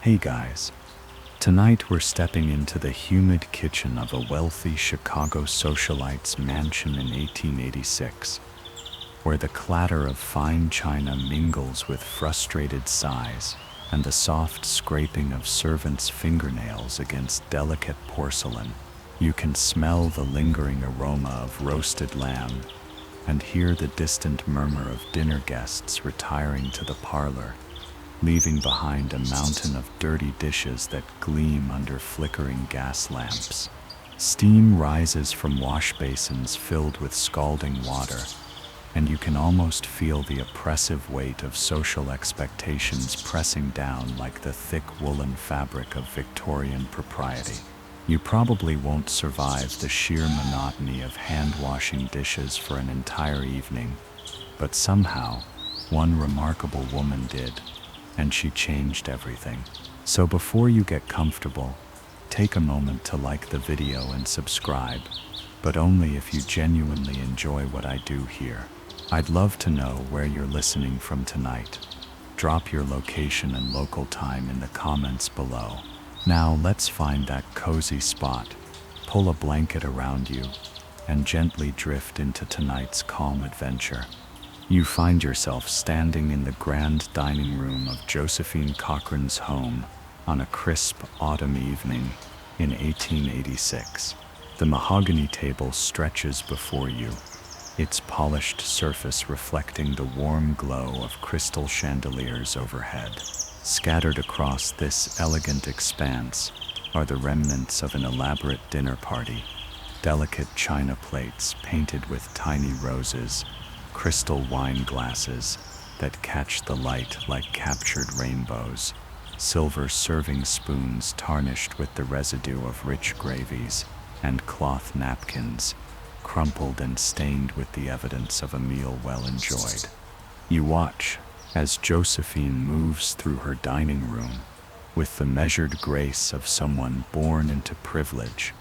Hey guys, tonight we're stepping into the humid kitchen of a wealthy Chicago socialite's mansion in 1886, where the clatter of fine china mingles with frustrated sighs and the soft scraping of servants' fingernails against delicate porcelain. You can smell the lingering aroma of roasted lamb and hear the distant murmur of dinner guests retiring to the parlor, leaving behind a mountain of dirty dishes that gleam under flickering gas lamps. Steam rises from wash basins filled with scalding water, and you can almost feel the oppressive weight of social expectations pressing down like the thick woolen fabric of Victorian propriety. You probably won't survive the sheer monotony of hand-washing dishes for an entire evening, but somehow, one remarkable woman did, and she changed everything. So before you get comfortable, take a moment to like the video and subscribe, but only if you genuinely enjoy what I do here. I'd love to know where you're listening from tonight. Drop your location and local time in the comments below. Now let's find that cozy spot, pull a blanket around you, and gently drift into tonight's calm adventure. You find yourself standing in the grand dining room of Josephine Cochran's home on a crisp autumn evening in 1886. The mahogany table stretches before you, its polished surface reflecting the warm glow of crystal chandeliers overhead. Scattered across this elegant expanse are the remnants of an elaborate dinner party, delicate china plates painted with tiny roses, crystal wine glasses that catch the light like captured rainbows, silver serving spoons tarnished with the residue of rich gravies, and cloth napkins, crumpled and stained with the evidence of a meal well enjoyed. You watch as Josephine moves through her dining room with the measured grace of someone born into privilege,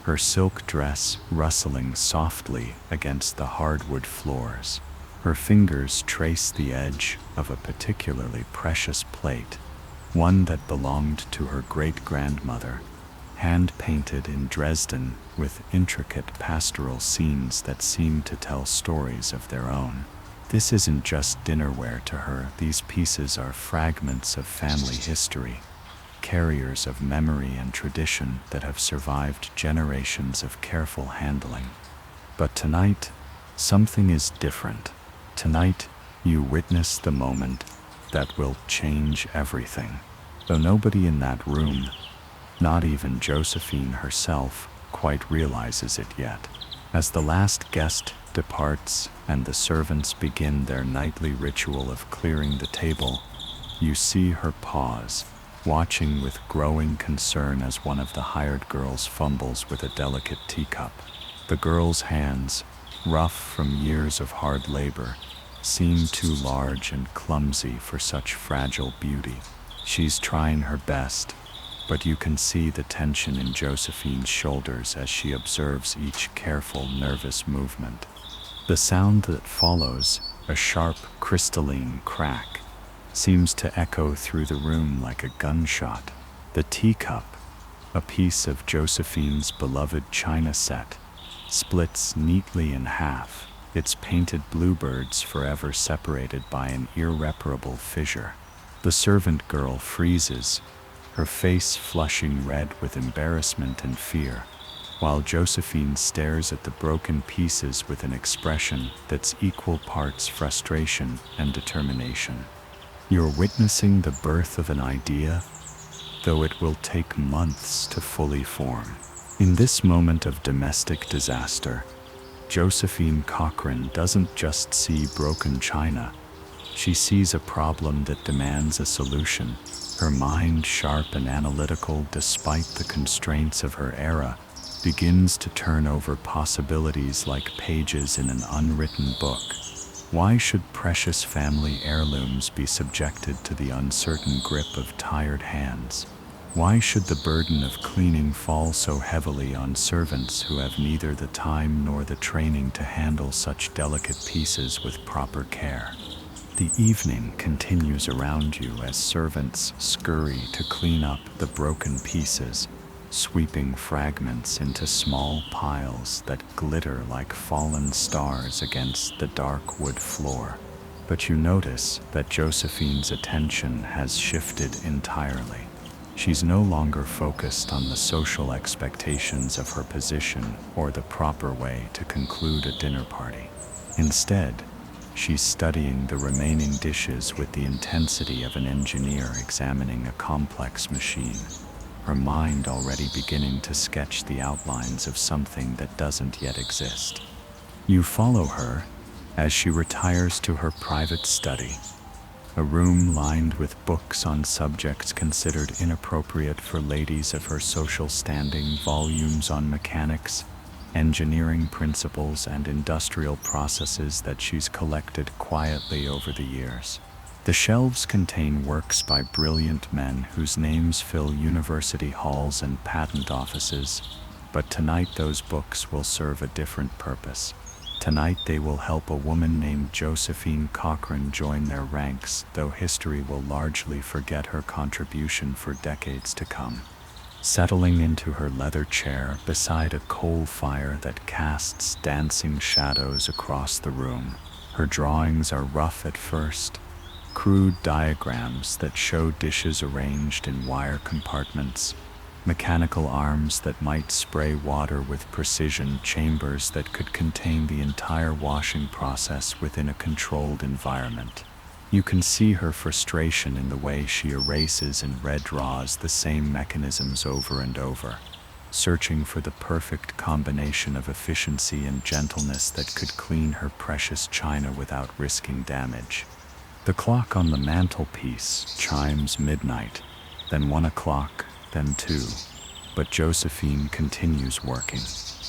her silk dress rustling softly against the hardwood floors. Her fingers trace the edge of a particularly precious plate, one that belonged to her great-grandmother, hand-painted in Dresden with intricate pastoral scenes that seem to tell stories of their own. This isn't just dinnerware to her, these pieces are fragments of family history, carriers of memory and tradition that have survived generations of careful handling. But tonight, something is different. Tonight, you witness the moment that will change everything. Though nobody in that room, not even Josephine herself, quite realizes it yet. As the last guest departs and the servants begin their nightly ritual of clearing the table, you see her pause, watching with growing concern as one of the hired girls fumbles with a delicate teacup. The girl's hands, rough from years of hard labor, seem too large and clumsy for such fragile beauty. She's trying her best, but you can see the tension in Josephine's shoulders as she observes each careful, nervous movement. The sound that follows, a sharp, crystalline crack, seems to echo through the room like a gunshot. The teacup, a piece of Josephine's beloved china set, splits neatly in half, its painted bluebirds forever separated by an irreparable fissure. The servant girl freezes, her face flushing red with embarrassment and fear, while Josephine stares at the broken pieces with an expression that's equal parts frustration and determination. You're witnessing the birth of an idea, though it will take months to fully form. In this moment of domestic disaster, Josephine Cochran doesn't just see broken china, she sees a problem that demands a solution. Her mind, sharp and analytical despite the constraints of her era, begins to turn over possibilities like pages in an unwritten book. Why should precious family heirlooms be subjected to the uncertain grip of tired hands? Why should the burden of cleaning fall so heavily on servants who have neither the time nor the training to handle such delicate pieces with proper care? The evening continues around you as servants scurry to clean up the broken pieces, sweeping fragments into small piles that glitter like fallen stars against the dark wood floor. But you notice that Josephine's attention has shifted entirely. She's no longer focused on the social expectations of her position or the proper way to conclude a dinner party. Instead, she's studying the remaining dishes with the intensity of an engineer examining a complex machine, her mind already beginning to sketch the outlines of something that doesn't yet exist. You follow her as she retires to her private study, a room lined with books on subjects considered inappropriate for ladies of her social standing, volumes on mechanics, engineering principles, and industrial processes that she's collected quietly over the years. The shelves contain works by brilliant men whose names fill university halls and patent offices, but tonight those books will serve a different purpose. Tonight they will help a woman named Josephine Cochran join their ranks, though history will largely forget her contribution for decades to come. Settling into her leather chair beside a coal fire that casts dancing shadows across the room, her drawings are rough at first, crude diagrams that show dishes arranged in wire compartments, mechanical arms that might spray water with precision, chambers that could contain the entire washing process within a controlled environment. You can see her frustration in the way she erases and redraws the same mechanisms over and over, searching for the perfect combination of efficiency and gentleness that could clean her precious china without risking damage. The clock on the mantelpiece chimes midnight, then 1 o'clock, then 2, but Josephine continues working.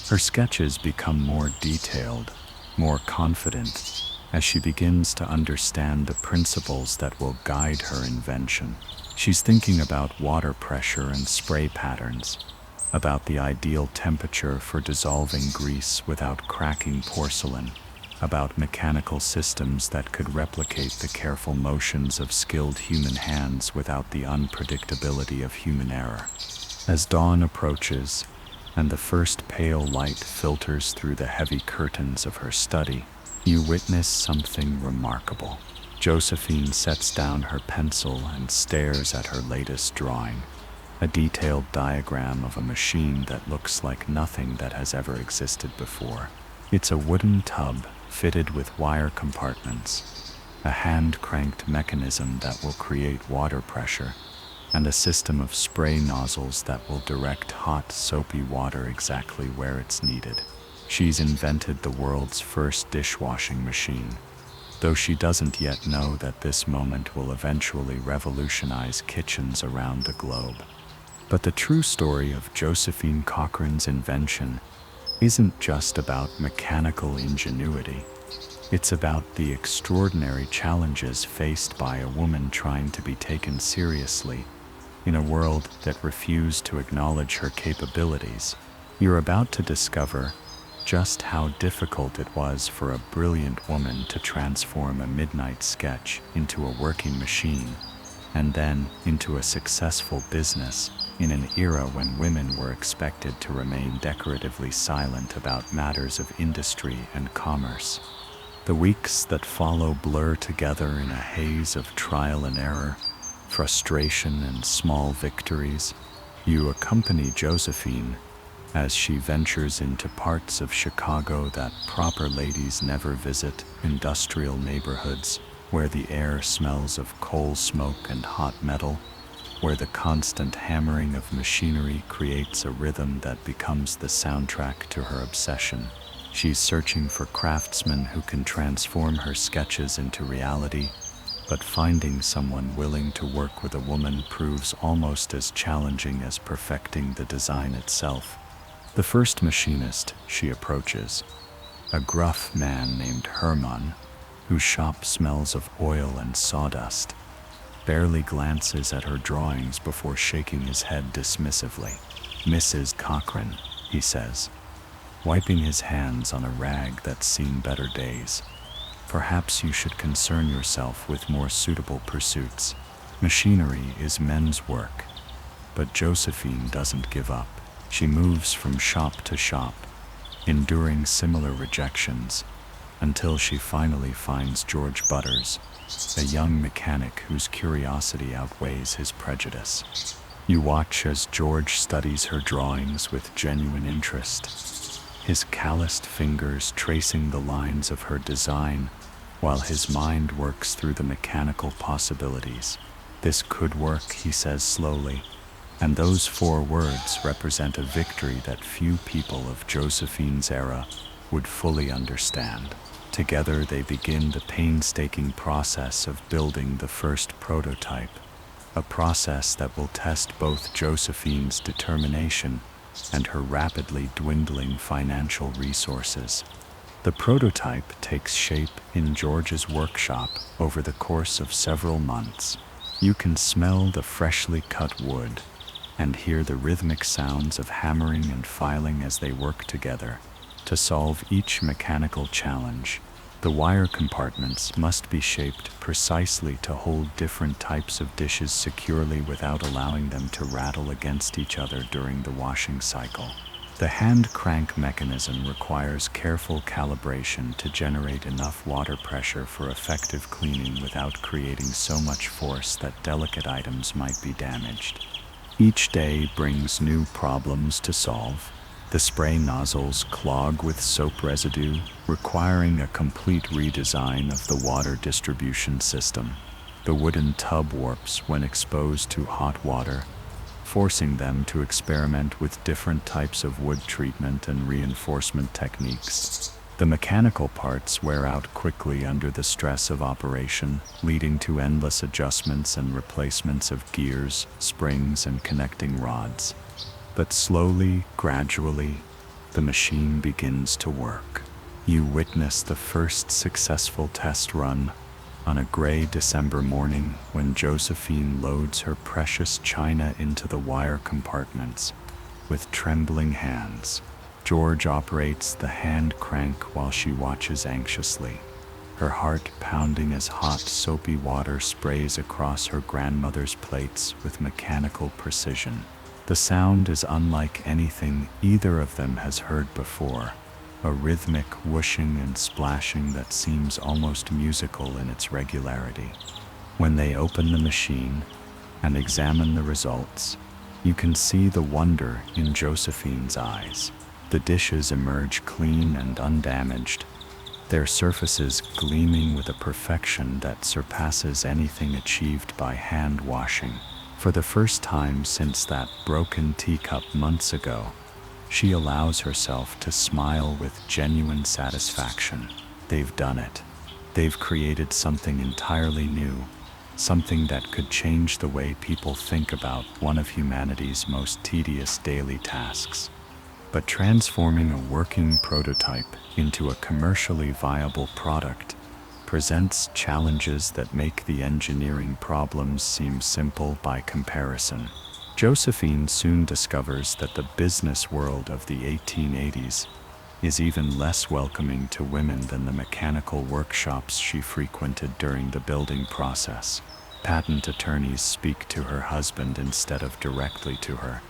Her sketches become more detailed, more confident, as she begins to understand the principles that will guide her invention. She's thinking about water pressure and spray patterns, about the ideal temperature for dissolving grease without cracking porcelain, about mechanical systems that could replicate the careful motions of skilled human hands without the unpredictability of human error. As dawn approaches, and the first pale light filters through the heavy curtains of her study, you witness something remarkable. Josephine sets down her pencil and stares at her latest drawing, a detailed diagram of a machine that looks like nothing that has ever existed before. It's a wooden tub fitted with wire compartments, a hand-cranked mechanism that will create water pressure, and a system of spray nozzles that will direct hot, soapy water exactly where it's needed. She's invented the world's first dishwashing machine, though she doesn't yet know that this moment will eventually revolutionize kitchens around the globe. But the true story of Josephine Cochran's invention isn't just about mechanical ingenuity. It's about the extraordinary challenges faced by a woman trying to be taken seriously in a world that refused to acknowledge her capabilities. You're about to discover just how difficult it was for a brilliant woman to transform a midnight sketch into a working machine, and then into a successful business in an era when women were expected to remain decoratively silent about matters of industry and commerce. The weeks that follow blur together in a haze of trial and error, frustration and small victories. You accompany Josephine as she ventures into parts of Chicago that proper ladies never visit, industrial neighborhoods where the air smells of coal smoke and hot metal, where the constant hammering of machinery creates a rhythm that becomes the soundtrack to her obsession. She's searching for craftsmen who can transform her sketches into reality, but finding someone willing to work with a woman proves almost as challenging as perfecting the design itself. The first machinist she approaches, a gruff man named Hermann, whose shop smells of oil and sawdust, barely glances at her drawings before shaking his head dismissively. "Mrs. Cochran," he says, wiping his hands on a rag that's seen better days. Perhaps you should concern yourself with more suitable pursuits. Machinery is men's work. But Josephine doesn't give up. She moves from shop to shop, enduring similar rejections, until she finally finds George Butters, a young mechanic whose curiosity outweighs his prejudice. You watch as George studies her drawings with genuine interest, his calloused fingers tracing the lines of her design, while his mind works through the mechanical possibilities. "This could work," he says slowly, and those 4 words represent a victory that few people of Josephine's era would fully understand. Together they begin the painstaking process of building the first prototype, a process that will test both Josephine's determination and her rapidly dwindling financial resources. The prototype takes shape in George's workshop over the course of several months. You can smell the freshly cut wood and hear the rhythmic sounds of hammering and filing as they work together to solve each mechanical challenge. The wire compartments must be shaped precisely to hold different types of dishes securely without allowing them to rattle against each other during the washing cycle. The hand crank mechanism requires careful calibration to generate enough water pressure for effective cleaning without creating so much force that delicate items might be damaged. Each day brings new problems to solve. The spray nozzles clog with soap residue, requiring a complete redesign of the water distribution system. The wooden tub warps when exposed to hot water, forcing them to experiment with different types of wood treatment and reinforcement techniques. The mechanical parts wear out quickly under the stress of operation, leading to endless adjustments and replacements of gears, springs, and connecting rods. But slowly, gradually, the machine begins to work. You witness the first successful test run on a gray December morning when Josephine loads her precious china into the wire compartments with trembling hands. George operates the hand crank while she watches anxiously, her heart pounding as hot, soapy water sprays across her grandmother's plates with mechanical precision. The sound is unlike anything either of them has heard before, a rhythmic whooshing and splashing that seems almost musical in its regularity. When they open the machine and examine the results, you can see the wonder in Josephine's eyes. The dishes emerge clean and undamaged, their surfaces gleaming with a perfection that surpasses anything achieved by hand washing. For the first time since that broken teacup months ago, she allows herself to smile with genuine satisfaction. They've done it. They've created something entirely new, something that could change the way people think about one of humanity's most tedious daily tasks. But transforming a working prototype into a commercially viable product presents challenges that make the engineering problems seem simple by comparison. Josephine soon discovers that the business world of the 1880s is even less welcoming to women than the mechanical workshops she frequented during the building process. Patent attorneys speak to her husband instead of directly to her,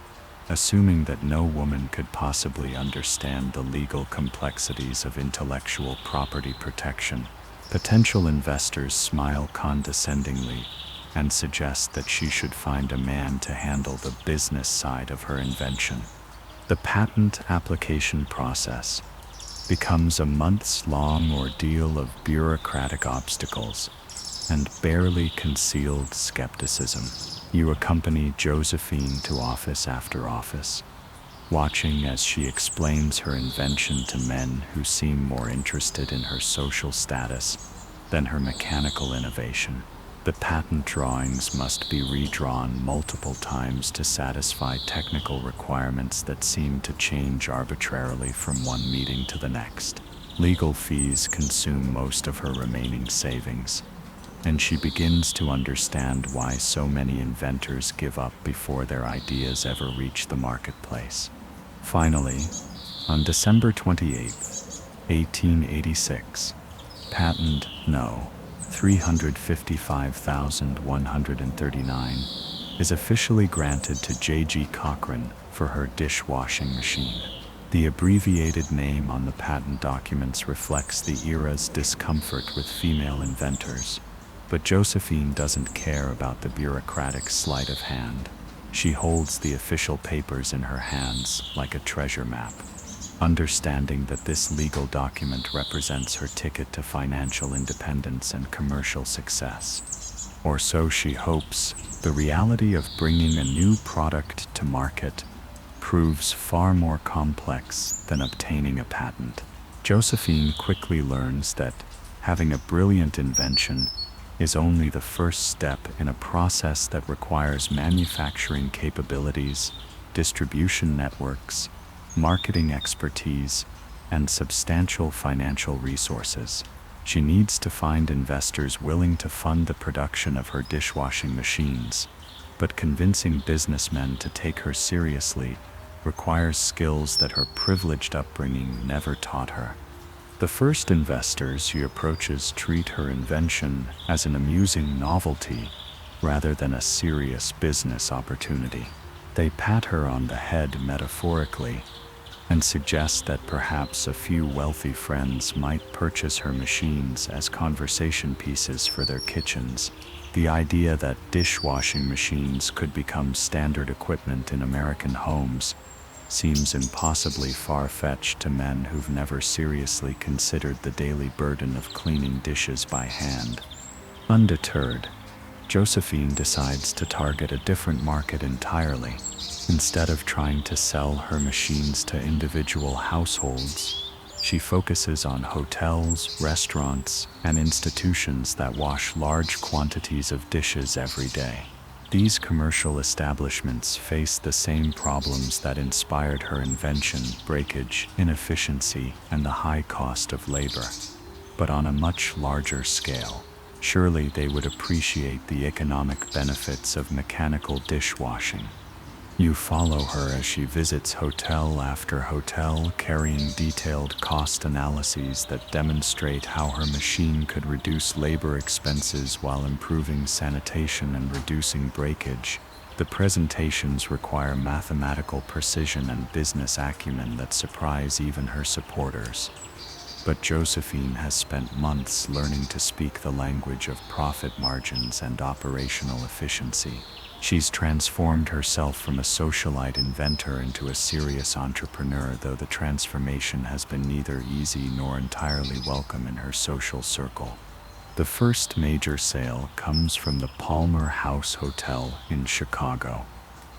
assuming that no woman could possibly understand the legal complexities of intellectual property protection. Potential investors smile condescendingly and suggest that she should find a man to handle the business side of her invention. The patent application process becomes a months-long ordeal of bureaucratic obstacles and barely concealed skepticism. You accompany Josephine to office after office, watching as she explains her invention to men who seem more interested in her social status than her mechanical innovation. The patent drawings must be redrawn multiple times to satisfy technical requirements that seem to change arbitrarily from one meeting to the next. Legal fees consume most of her remaining savings, and she begins to understand why so many inventors give up before their ideas ever reach the marketplace. Finally, on December 28, 1886, Patent No. 355,139 is officially granted to J.G. Cochran for her dishwashing machine. The abbreviated name on the patent documents reflects the era's discomfort with female inventors. But Josephine doesn't care about the bureaucratic sleight of hand. She holds the official papers in her hands like a treasure map, understanding that this legal document represents her ticket to financial independence and commercial success. Or so she hopes. The reality of bringing a new product to market proves far more complex than obtaining a patent. Josephine quickly learns that having a brilliant invention is only the first step in a process that requires manufacturing capabilities, distribution networks, marketing expertise, and substantial financial resources. She needs to find investors willing to fund the production of her dishwashing machines, but convincing businessmen to take her seriously requires skills that her privileged upbringing never taught her. The first investors she approaches treat her invention as an amusing novelty rather than a serious business opportunity. They pat her on the head metaphorically and suggest that perhaps a few wealthy friends might purchase her machines as conversation pieces for their kitchens. The idea that dishwashing machines could become standard equipment in American homes seems impossibly far-fetched to men who've never seriously considered the daily burden of cleaning dishes by hand. Undeterred, Josephine decides to target a different market entirely. Instead of trying to sell her machines to individual households, she focuses on hotels, restaurants, and institutions that wash large quantities of dishes every day. These commercial establishments face the same problems that inspired her invention: breakage, inefficiency, and the high cost of labor, but on a much larger scale. Surely they would appreciate the economic benefits of mechanical dishwashing. You follow her as she visits hotel after hotel, carrying detailed cost analyses that demonstrate how her machine could reduce labor expenses while improving sanitation and reducing breakage. The presentations require mathematical precision and business acumen that surprise even her supporters. But Josephine has spent months learning to speak the language of profit margins and operational efficiency. She's transformed herself from a socialite inventor into a serious entrepreneur, though the transformation has been neither easy nor entirely welcome in her social circle. The first major sale comes from the Palmer House Hotel in Chicago,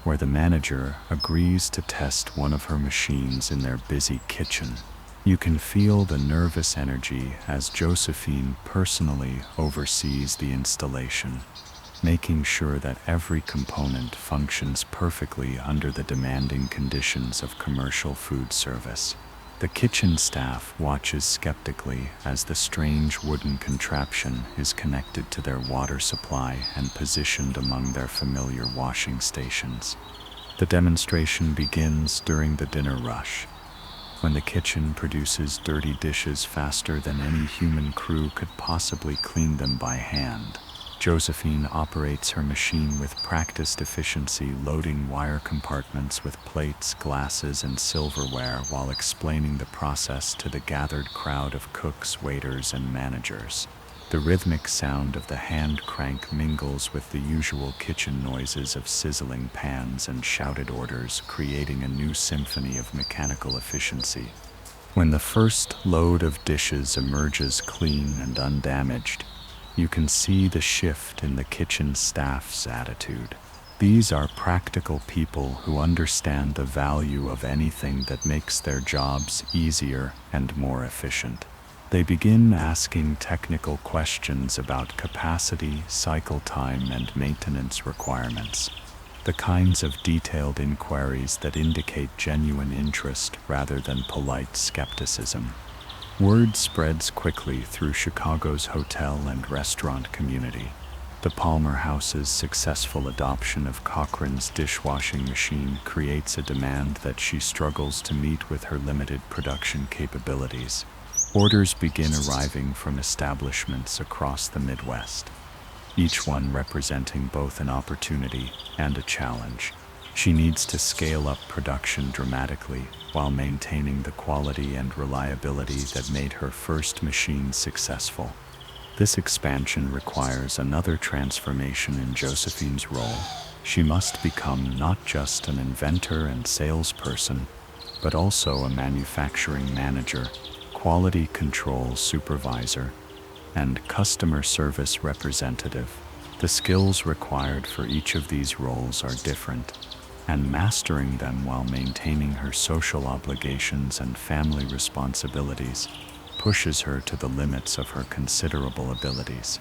where the manager agrees to test one of her machines in their busy kitchen. You can feel the nervous energy as Josephine personally oversees the installation, making sure that every component functions perfectly under the demanding conditions of commercial food service. The kitchen staff watches skeptically as the strange wooden contraption is connected to their water supply and positioned among their familiar washing stations. The demonstration begins during the dinner rush, when the kitchen produces dirty dishes faster than any human crew could possibly clean them by hand. Josephine operates her machine with practiced efficiency, loading wire compartments with plates, glasses, and silverware while explaining the process to the gathered crowd of cooks, waiters, and managers. The rhythmic sound of the hand crank mingles with the usual kitchen noises of sizzling pans and shouted orders, creating a new symphony of mechanical efficiency. When the first load of dishes emerges clean and undamaged, you can see the shift in the kitchen staff's attitude. These are practical people who understand the value of anything that makes their jobs easier and more efficient. They begin asking technical questions about capacity, cycle time, and maintenance requirements, the kinds of detailed inquiries that indicate genuine interest rather than polite skepticism. Word spreads quickly through Chicago's hotel and restaurant community. The Palmer House's successful adoption of Cochran's dishwashing machine creates a demand that she struggles to meet with her limited production capabilities. Orders begin arriving from establishments across the Midwest, each one representing both an opportunity and a challenge. She needs to scale up production dramatically while maintaining the quality and reliability that made her first machine successful. This expansion requires another transformation in Josephine's role. She must become not just an inventor and salesperson, but also a manufacturing manager, quality control supervisor, and customer service representative. The skills required for each of these roles are different, and mastering them while maintaining her social obligations and family responsibilities pushes her to the limits of her considerable abilities.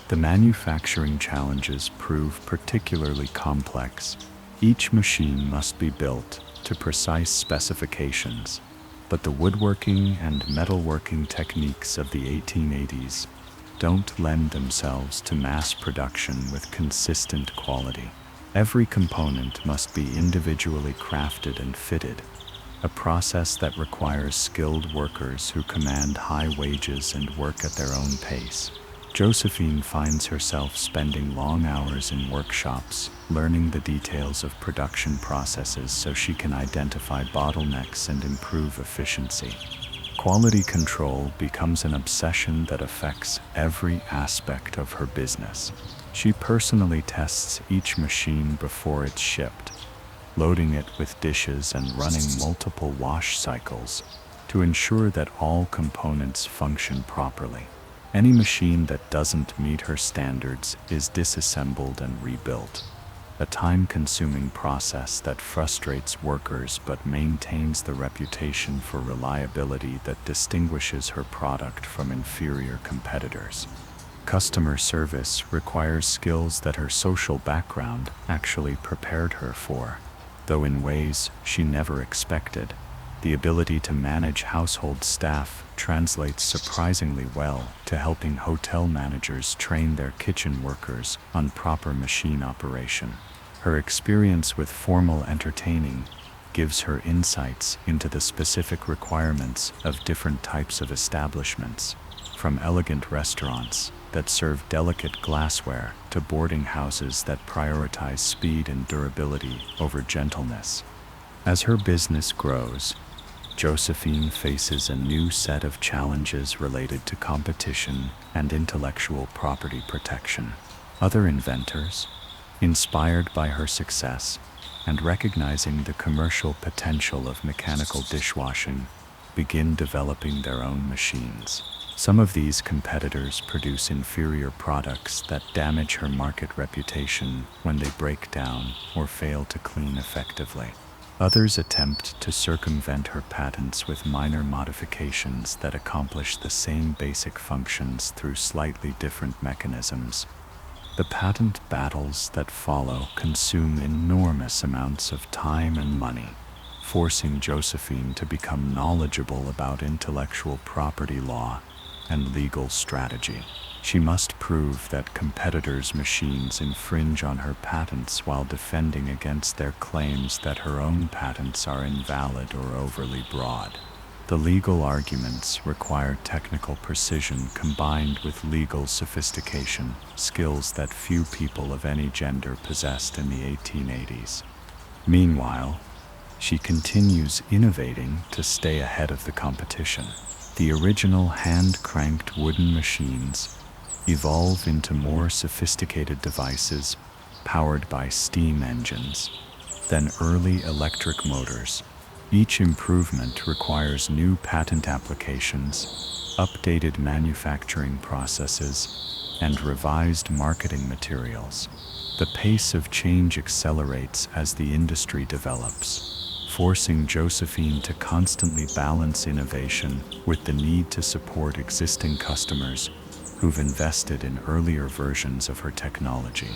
The manufacturing challenges prove particularly complex. Each machine must be built to precise specifications, but the woodworking and metalworking techniques of the 1880s don't lend themselves to mass production with consistent quality. Every component must be individually crafted and fitted, a process that requires skilled workers who command high wages and work at their own pace. Josephine finds herself spending long hours in workshops, learning the details of production processes so she can identify bottlenecks and improve efficiency. Quality control becomes an obsession that affects every aspect of her business. She personally tests each machine before it's shipped, loading it with dishes and running multiple wash cycles to ensure that all components function properly. Any machine that doesn't meet her standards is disassembled and rebuilt, a time-consuming process that frustrates workers but maintains the reputation for reliability that distinguishes her product from inferior competitors. Customer service requires skills that her social background actually prepared her for, though in ways she never expected. The ability to manage household staff translates surprisingly well to helping hotel managers train their kitchen workers on proper machine operation. Her experience with formal entertaining gives her insights into the specific requirements of different types of establishments, from elegant restaurants that serve delicate glassware to boarding houses that prioritize speed and durability over gentleness. As her business grows, Josephine faces a new set of challenges related to competition and intellectual property protection. Other inventors, inspired by her success and recognizing the commercial potential of mechanical dishwashing, begin developing their own machines. Some of these competitors produce inferior products that damage her market reputation when they break down or fail to clean effectively. Others attempt to circumvent her patents with minor modifications that accomplish the same basic functions through slightly different mechanisms. The patent battles that follow consume enormous amounts of time and money, forcing Josephine to become knowledgeable about intellectual property law and legal strategy. She must prove that competitors' machines infringe on her patents while defending against their claims that her own patents are invalid or overly broad. The legal arguments require technical precision combined with legal sophistication, skills that few people of any gender possessed in the 1880s. Meanwhile, she continues innovating to stay ahead of the competition. The original hand-cranked wooden machines evolve into more sophisticated devices powered by steam engines, then early electric motors. Each improvement requires new patent applications, updated manufacturing processes, and revised marketing materials. The pace of change accelerates as the industry develops, forcing Josephine to constantly balance innovation with the need to support existing customers who've invested in earlier versions of her technology.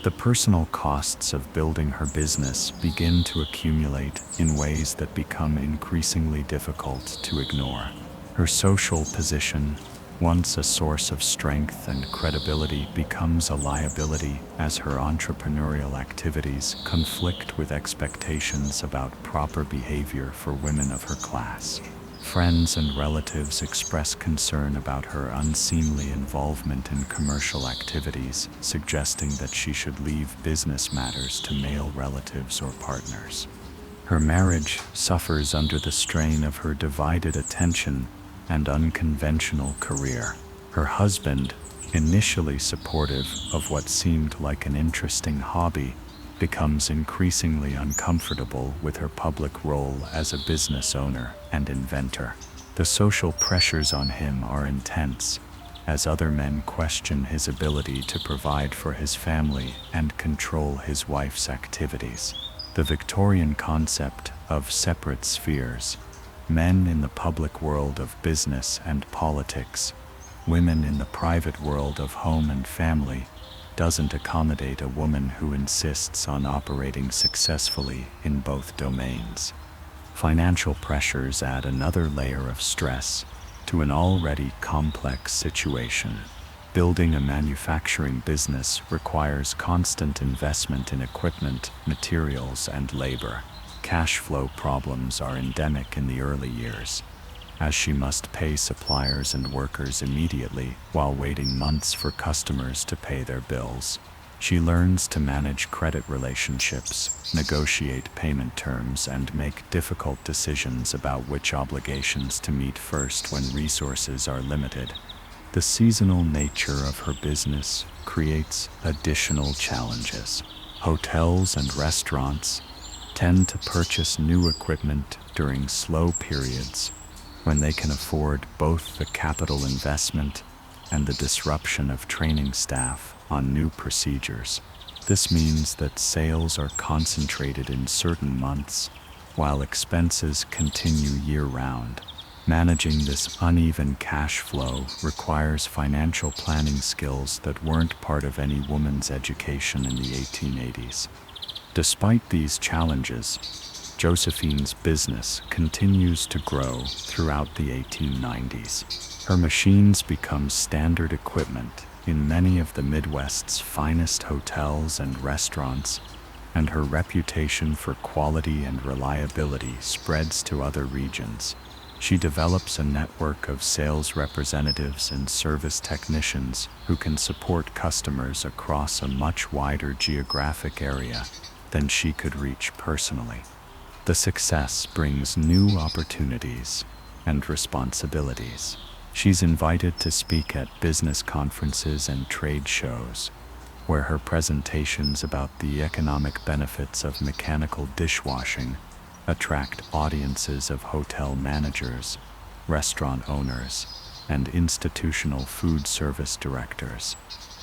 The personal costs of building her business begin to accumulate in ways that become increasingly difficult to ignore. Her social position, once a source of strength and credibility, becomes a liability as her entrepreneurial activities conflict with expectations about proper behavior for women of her class. Friends and relatives express concern about her unseemly involvement in commercial activities, suggesting that she should leave business matters to male relatives or partners. Her marriage suffers under the strain of her divided attention and unconventional career. Her husband, initially supportive of what seemed like an interesting hobby, becomes increasingly uncomfortable with her public role as a business owner and inventor. The social pressures on him are intense, as other men question his ability to provide for his family and control his wife's activities. The Victorian concept of separate spheres, men in the public world of business and politics, women in the private world of home and family, doesn't accommodate a woman who insists on operating successfully in both domains. Financial pressures add another layer of stress to an already complex situation. Building a manufacturing business requires constant investment in equipment, materials, and labor. Cash flow problems are endemic in the early years, as she must pay suppliers and workers immediately while waiting months for customers to pay their bills. She learns to manage credit relationships, negotiate payment terms, and make difficult decisions about which obligations to meet first when resources are limited. The seasonal nature of her business creates additional challenges. Hotels and restaurants tend to purchase new equipment during slow periods when they can afford both the capital investment and the disruption of training staff on new procedures. This means that sales are concentrated in certain months, while expenses continue year-round. Managing this uneven cash flow requires financial planning skills that weren't part of any woman's education in the 1880s. Despite these challenges, Josephine's business continues to grow throughout the 1890s. Her machines become standard equipment in many of the Midwest's finest hotels and restaurants, and her reputation for quality and reliability spreads to other regions. She develops a network of sales representatives and service technicians who can support customers across a much wider geographic area than she could reach personally. The success brings new opportunities and responsibilities. She's invited to speak at business conferences and trade shows, where her presentations about the economic benefits of mechanical dishwashing attract audiences of hotel managers, restaurant owners, and institutional food service directors.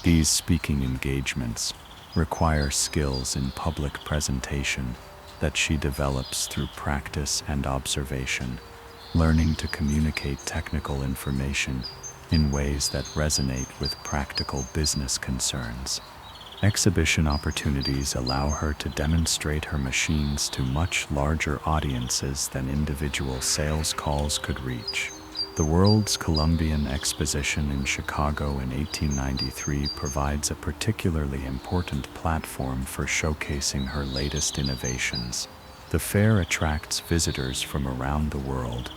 These speaking engagements require skills in public presentation that she develops through practice and observation, learning to communicate technical information in ways that resonate with practical business concerns. Exhibition opportunities allow her to demonstrate her machines to much larger audiences than individual sales calls could reach. The World's Columbian Exposition in Chicago in 1893 provides a particularly important platform for showcasing her latest innovations. The fair attracts visitors from around the world,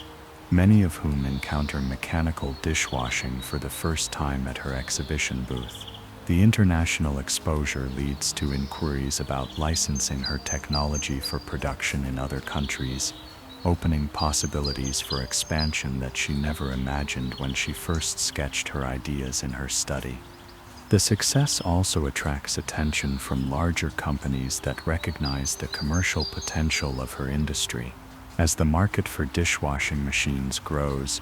many of whom encounter mechanical dishwashing for the first time at her exhibition booth. The international exposure leads to inquiries about licensing her technology for production in other countries, opening possibilities for expansion that she never imagined when she first sketched her ideas in her study. The success also attracts attention from larger companies that recognize the commercial potential of her industry. As the market for dishwashing machines grows,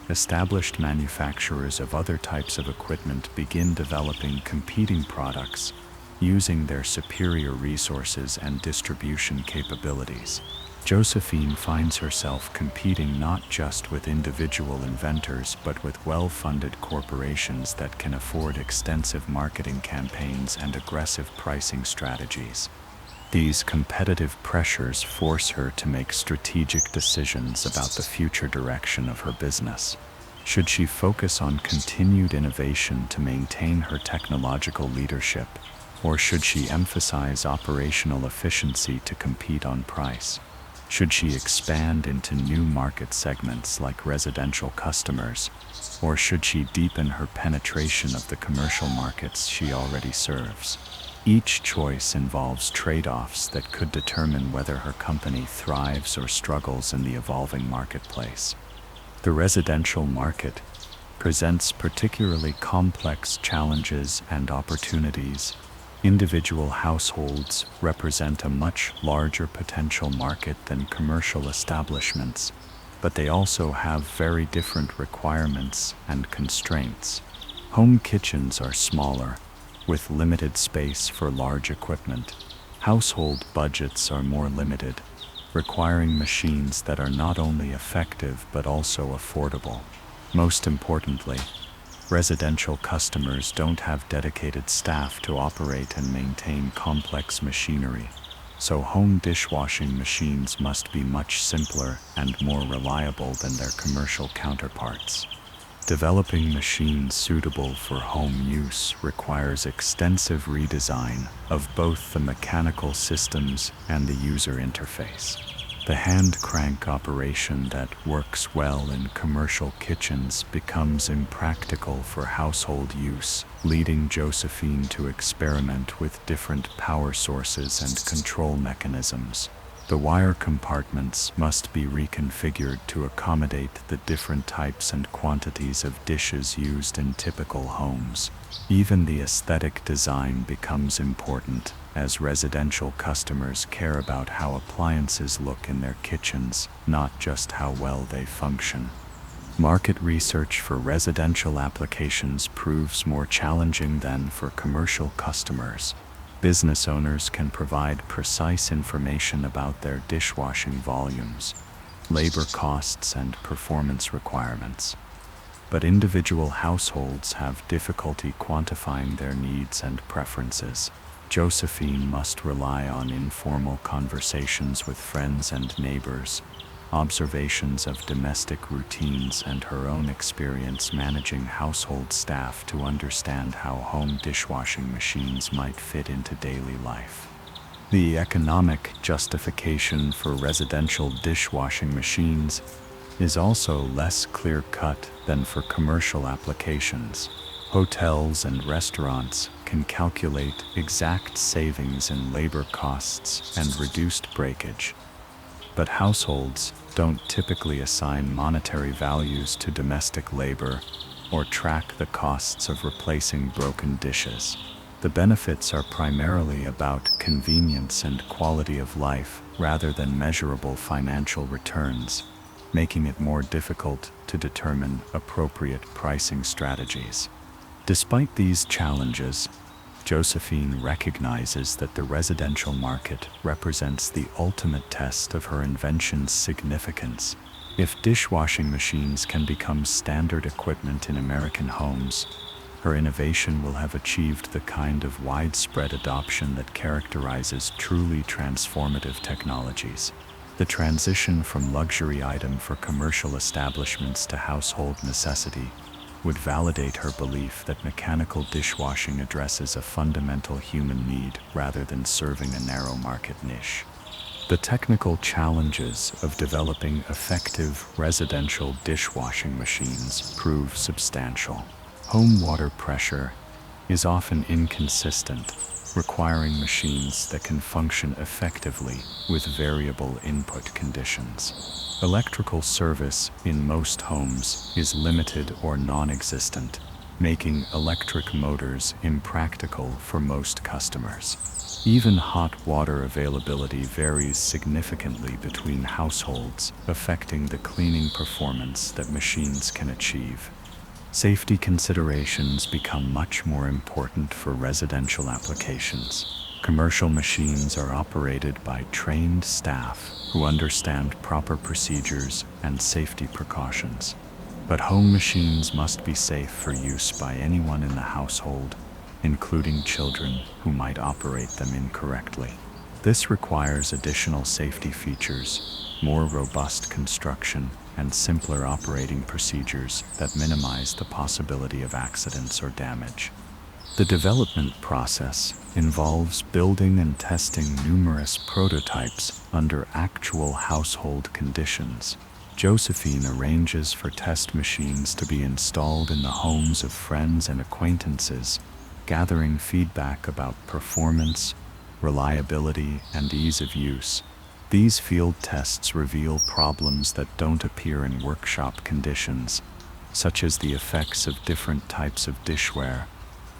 established manufacturers of other types of equipment begin developing competing products using their superior resources and distribution capabilities. Josephine finds herself competing not just with individual inventors but with well-funded corporations that can afford extensive marketing campaigns and aggressive pricing strategies. These competitive pressures force her to make strategic decisions about the future direction of her business. Should she focus on continued innovation to maintain her technological leadership, or should she emphasize operational efficiency to compete on price? Should she expand into new market segments like residential customers, or should she deepen her penetration of the commercial markets she already serves? Each choice involves trade-offs that could determine whether her company thrives or struggles in the evolving marketplace. The residential market presents particularly complex challenges and opportunities. Individual households represent a much larger potential market than commercial establishments, but they also have very different requirements and constraints. Home kitchens are smaller, with limited space for large equipment. Household budgets are more limited, requiring machines that are not only effective but also affordable. Most importantly, residential customers don't have dedicated staff to operate and maintain complex machinery, so home dishwashing machines must be much simpler and more reliable than their commercial counterparts. Developing machines suitable for home use requires extensive redesign of both the mechanical systems and the user interface. The hand crank operation that works well in commercial kitchens becomes impractical for household use, leading Josephine to experiment with different power sources and control mechanisms. The wire compartments must be reconfigured to accommodate the different types and quantities of dishes used in typical homes. Even the aesthetic design becomes important, as residential customers care about how appliances look in their kitchens, not just how well they function. Market research for residential applications proves more challenging than for commercial customers. Business owners can provide precise information about their dishwashing volumes, labor costs, and performance requirements. But individual households have difficulty quantifying their needs and preferences. Josephine must rely on informal conversations with friends and neighbors, observations of domestic routines, and her own experience managing household staff to understand how home dishwashing machines might fit into daily life. The economic justification for residential dishwashing machines is also less clear-cut than for commercial applications. Hotels and restaurants can calculate exact savings in labor costs and reduced breakage, but households don't typically assign monetary values to domestic labor or track the costs of replacing broken dishes. The benefits are primarily about convenience and quality of life rather than measurable financial returns, making it more difficult to determine appropriate pricing strategies. Despite these challenges, Josephine recognizes that the residential market represents the ultimate test of her invention's significance. If dishwashing machines can become standard equipment in American homes, her innovation will have achieved the kind of widespread adoption that characterizes truly transformative technologies. The transition from luxury item for commercial establishments to household necessity would validate her belief that mechanical dishwashing addresses a fundamental human need rather than serving a narrow market niche. The technical challenges of developing effective residential dishwashing machines prove substantial. Home water pressure is often inconsistent, requiring machines that can function effectively with variable input conditions. Electrical service in most homes is limited or non-existent, making electric motors impractical for most customers. Even hot water availability varies significantly between households, affecting the cleaning performance that machines can achieve. Safety considerations become much more important for residential applications. Commercial machines are operated by trained staff who understand proper procedures and safety precautions. But home machines must be safe for use by anyone in the household, including children who might operate them incorrectly. This requires additional safety features, more robust construction, and simpler operating procedures that minimize the possibility of accidents or damage. The development process involves building and testing numerous prototypes under actual household conditions. Josephine arranges for test machines to be installed in the homes of friends and acquaintances, gathering feedback about performance, reliability, and ease of use. These field tests reveal problems that don't appear in workshop conditions, such as the effects of different types of dishware,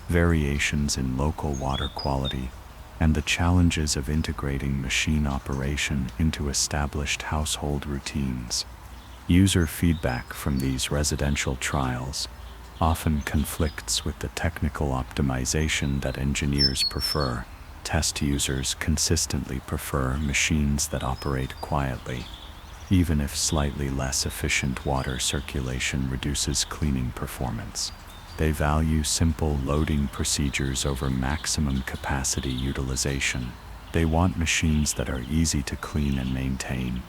variations in local water quality, and the challenges of integrating machine operation into established household routines. User feedback from these residential trials often conflicts with the technical optimization that engineers prefer. Test users consistently prefer machines that operate quietly, even if slightly less efficient water circulation reduces cleaning performance. They value simple loading procedures over maximum capacity utilization. They want machines that are easy to clean and maintain,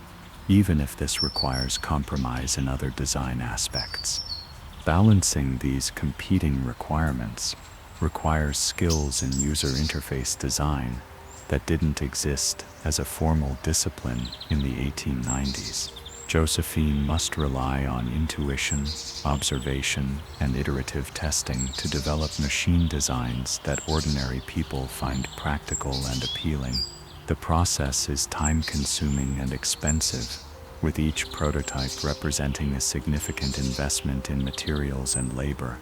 even if this requires compromise in other design aspects. Balancing these competing requirements requires skills in user interface design that didn't exist as a formal discipline in the 1890s. Josephine must rely on intuition, observation, and iterative testing to develop machine designs that ordinary people find practical and appealing. The process is time-consuming and expensive, with each prototype representing a significant investment in materials and labor.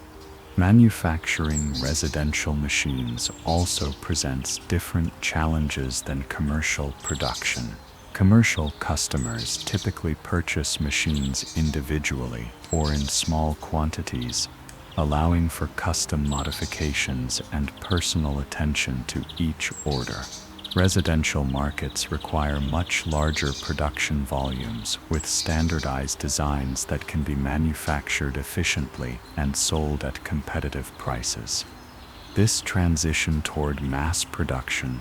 Manufacturing residential machines also presents different challenges than commercial production. Commercial customers typically purchase machines individually or in small quantities, allowing for custom modifications and personal attention to each order. Residential markets require much larger production volumes with standardized designs that can be manufactured efficiently and sold at competitive prices. This transition toward mass production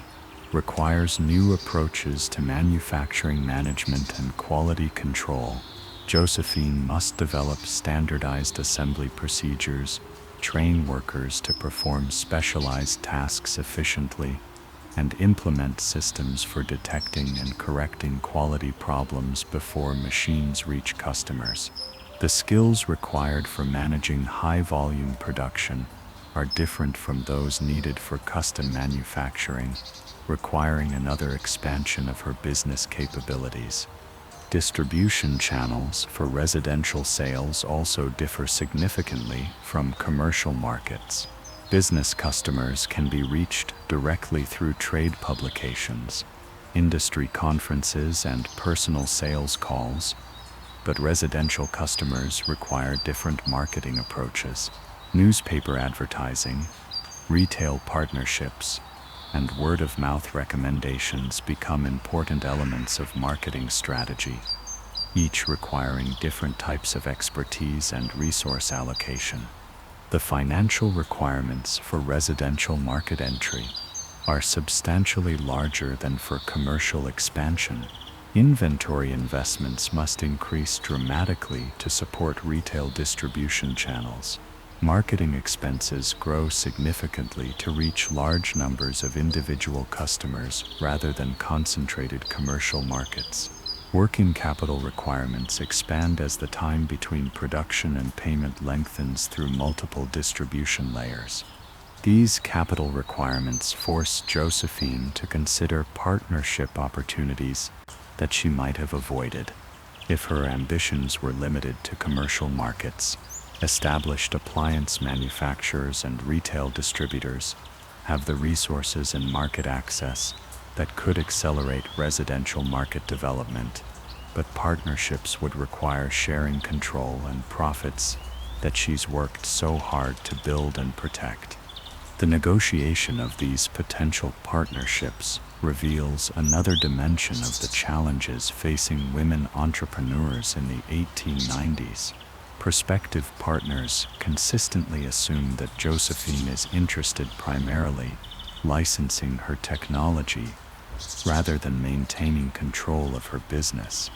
requires new approaches to manufacturing management and quality control. Josephine must develop standardized assembly procedures, train workers to perform specialized tasks efficiently, and implement systems for detecting and correcting quality problems before machines reach customers. The skills required for managing high-volume production are different from those needed for custom manufacturing, requiring another expansion of her business capabilities. Distribution channels for residential sales also differ significantly from commercial markets. Business customers can be reached directly through trade publications, industry conferences, and personal sales calls, but residential customers require different marketing approaches. Newspaper advertising, retail partnerships, and word-of-mouth recommendations become important elements of marketing strategy, each requiring different types of expertise and resource allocation. The financial requirements for residential market entry are substantially larger than for commercial expansion. Inventory investments must increase dramatically to support retail distribution channels. Marketing expenses grow significantly to reach large numbers of individual customers rather than concentrated commercial markets. Working capital requirements expand as the time between production and payment lengthens through multiple distribution layers. These capital requirements force Josephine to consider partnership opportunities that she might have avoided if her ambitions were limited to commercial markets. Established appliance manufacturers and retail distributors have the resources and market access that could accelerate residential market development, but partnerships would require sharing control and profits that she's worked so hard to build and protect. The negotiation of these potential partnerships reveals another dimension of the challenges facing women entrepreneurs in the 1890s. Prospective partners consistently assume that Josephine is interested primarily licensing her technology rather than maintaining control of her business.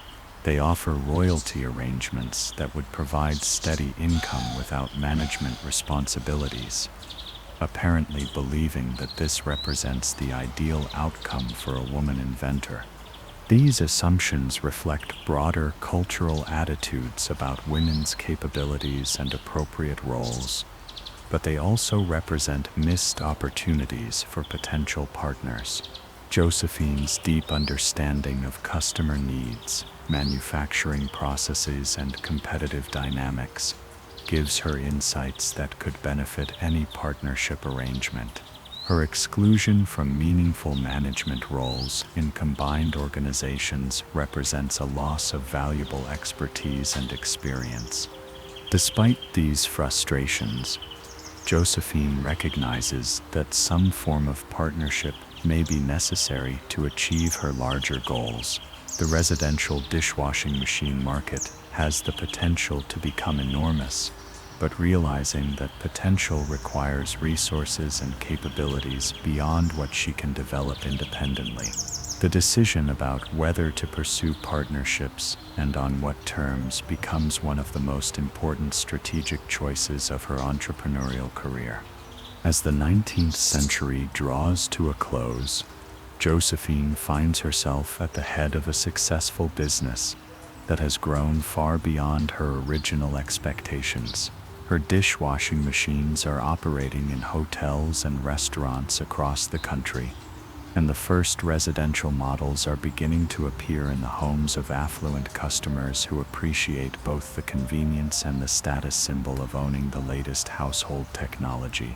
They offer royalty arrangements that would provide steady income without management responsibilities. apparently believing that this represents the ideal outcome for a woman inventor. These assumptions reflect broader cultural attitudes about women's capabilities and appropriate roles, but they also represent missed opportunities for potential partners. Josephine's deep understanding of customer needs, manufacturing processes, and competitive dynamics gives her insights that could benefit any partnership arrangement. Her exclusion from meaningful management roles in combined organizations represents a loss of valuable expertise and experience. Despite these frustrations, Josephine recognizes that some form of partnership may be necessary to achieve her larger goals. The residential dishwashing machine market has the potential to become enormous, but realizing that potential requires resources and capabilities beyond what she can develop independently. The decision about whether to pursue partnerships and on what terms becomes one of the most important strategic choices of her entrepreneurial career. As the 19th century draws to a close, Josephine finds herself at the head of a successful business that has grown far beyond her original expectations. Her dishwashing machines are operating in hotels and restaurants across the country, and the first residential models are beginning to appear in the homes of affluent customers who appreciate both the convenience and the status symbol of owning the latest household technology.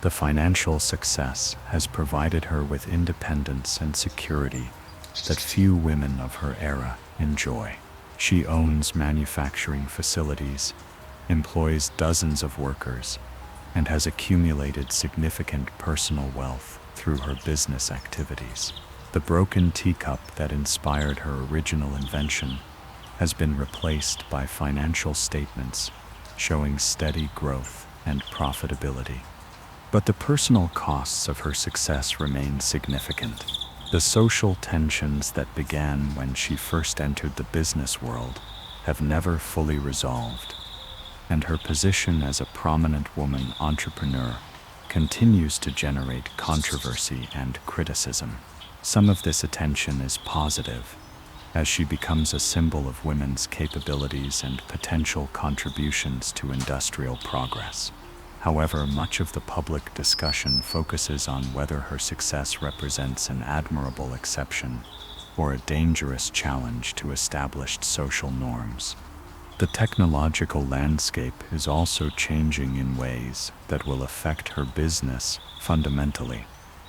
The financial success has provided her with independence and security that few women of her era enjoy. She owns manufacturing facilities, employs dozens of workers, and has accumulated significant personal wealth through her business activities. The broken teacup that inspired her original invention has been replaced by financial statements showing steady growth and profitability. But the personal costs of her success remain significant. The social tensions that began when she first entered the business world have never fully resolved, and her position as a prominent woman entrepreneur continues to generate controversy and criticism. Some of this attention is positive, as she becomes a symbol of women's capabilities and potential contributions to industrial progress. However, much of the public discussion focuses on whether her success represents an admirable exception or a dangerous challenge to established social norms. The technological landscape is also changing in ways that will affect her business fundamentally.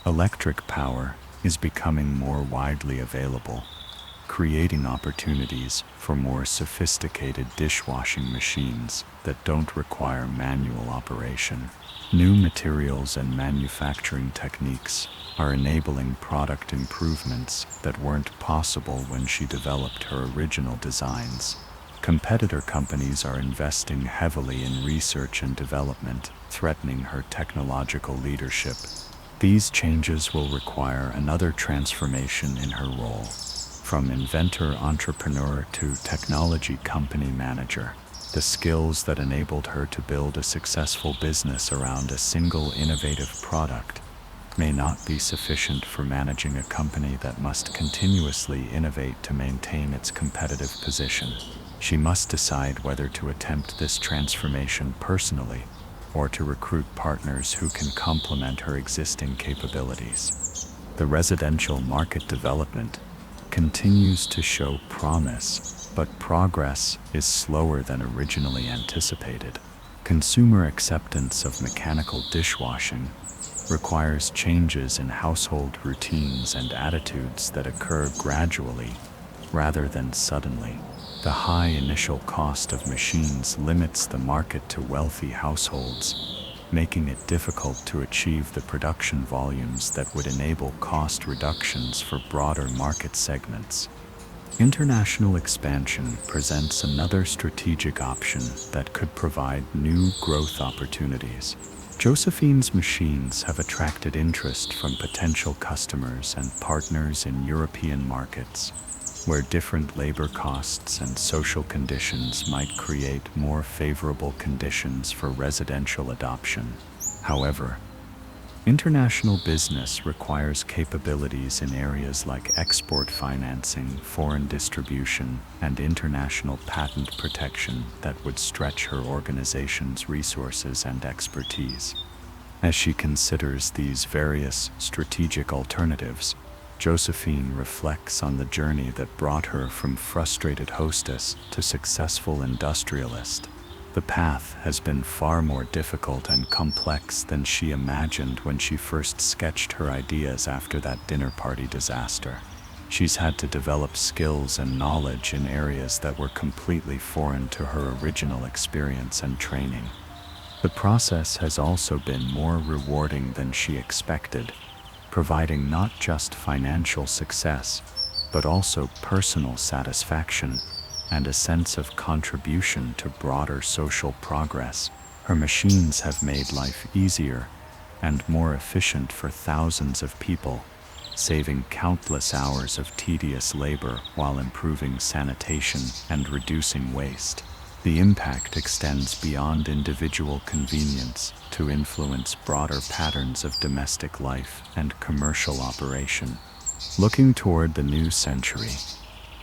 Electric power is becoming more widely available, creating opportunities for more sophisticated dishwashing machines that don't require manual operation. New materials and manufacturing techniques are enabling product improvements that weren't possible when she developed her original designs. Competitor companies are investing heavily in research and development, threatening her technological leadership. These changes will require another transformation in her role, from inventor-entrepreneur to technology company manager. The skills that enabled her to build a successful business around a single innovative product may not be sufficient for managing a company that must continuously innovate to maintain its competitive position. She must decide whether to attempt this transformation personally or to recruit partners who can complement her existing capabilities. The residential market development continues to show promise, but progress is slower than originally anticipated. Consumer acceptance of mechanical dishwashing requires changes in household routines and attitudes that occur gradually rather than suddenly. The high initial cost of machines limits the market to wealthy households, making it difficult to achieve the production volumes that would enable cost reductions for broader market segments. International expansion presents another strategic option that could provide new growth opportunities. Josephine's machines have attracted interest from potential customers and partners in European markets, where different labor costs and social conditions might create more favorable conditions for residential adoption. However, International business requires capabilities in areas like export financing, foreign distribution, and international patent protection that would stretch her organization's resources and expertise. As she considers these various strategic alternatives, Josephine reflects on the journey that brought her from frustrated hostess to successful industrialist. The path has been far more difficult and complex than she imagined when she first sketched her ideas after that dinner party disaster. She's had to develop skills and knowledge in areas that were completely foreign to her original experience and training. The process has also been more rewarding than she expected, providing not just financial success, but also personal satisfaction and a sense of contribution to broader social progress. Her machines have made life easier and more efficient for thousands of people, saving countless hours of tedious labor while improving sanitation and reducing waste. The impact extends beyond individual convenience to influence broader patterns of domestic life and commercial operation. Looking toward the new century,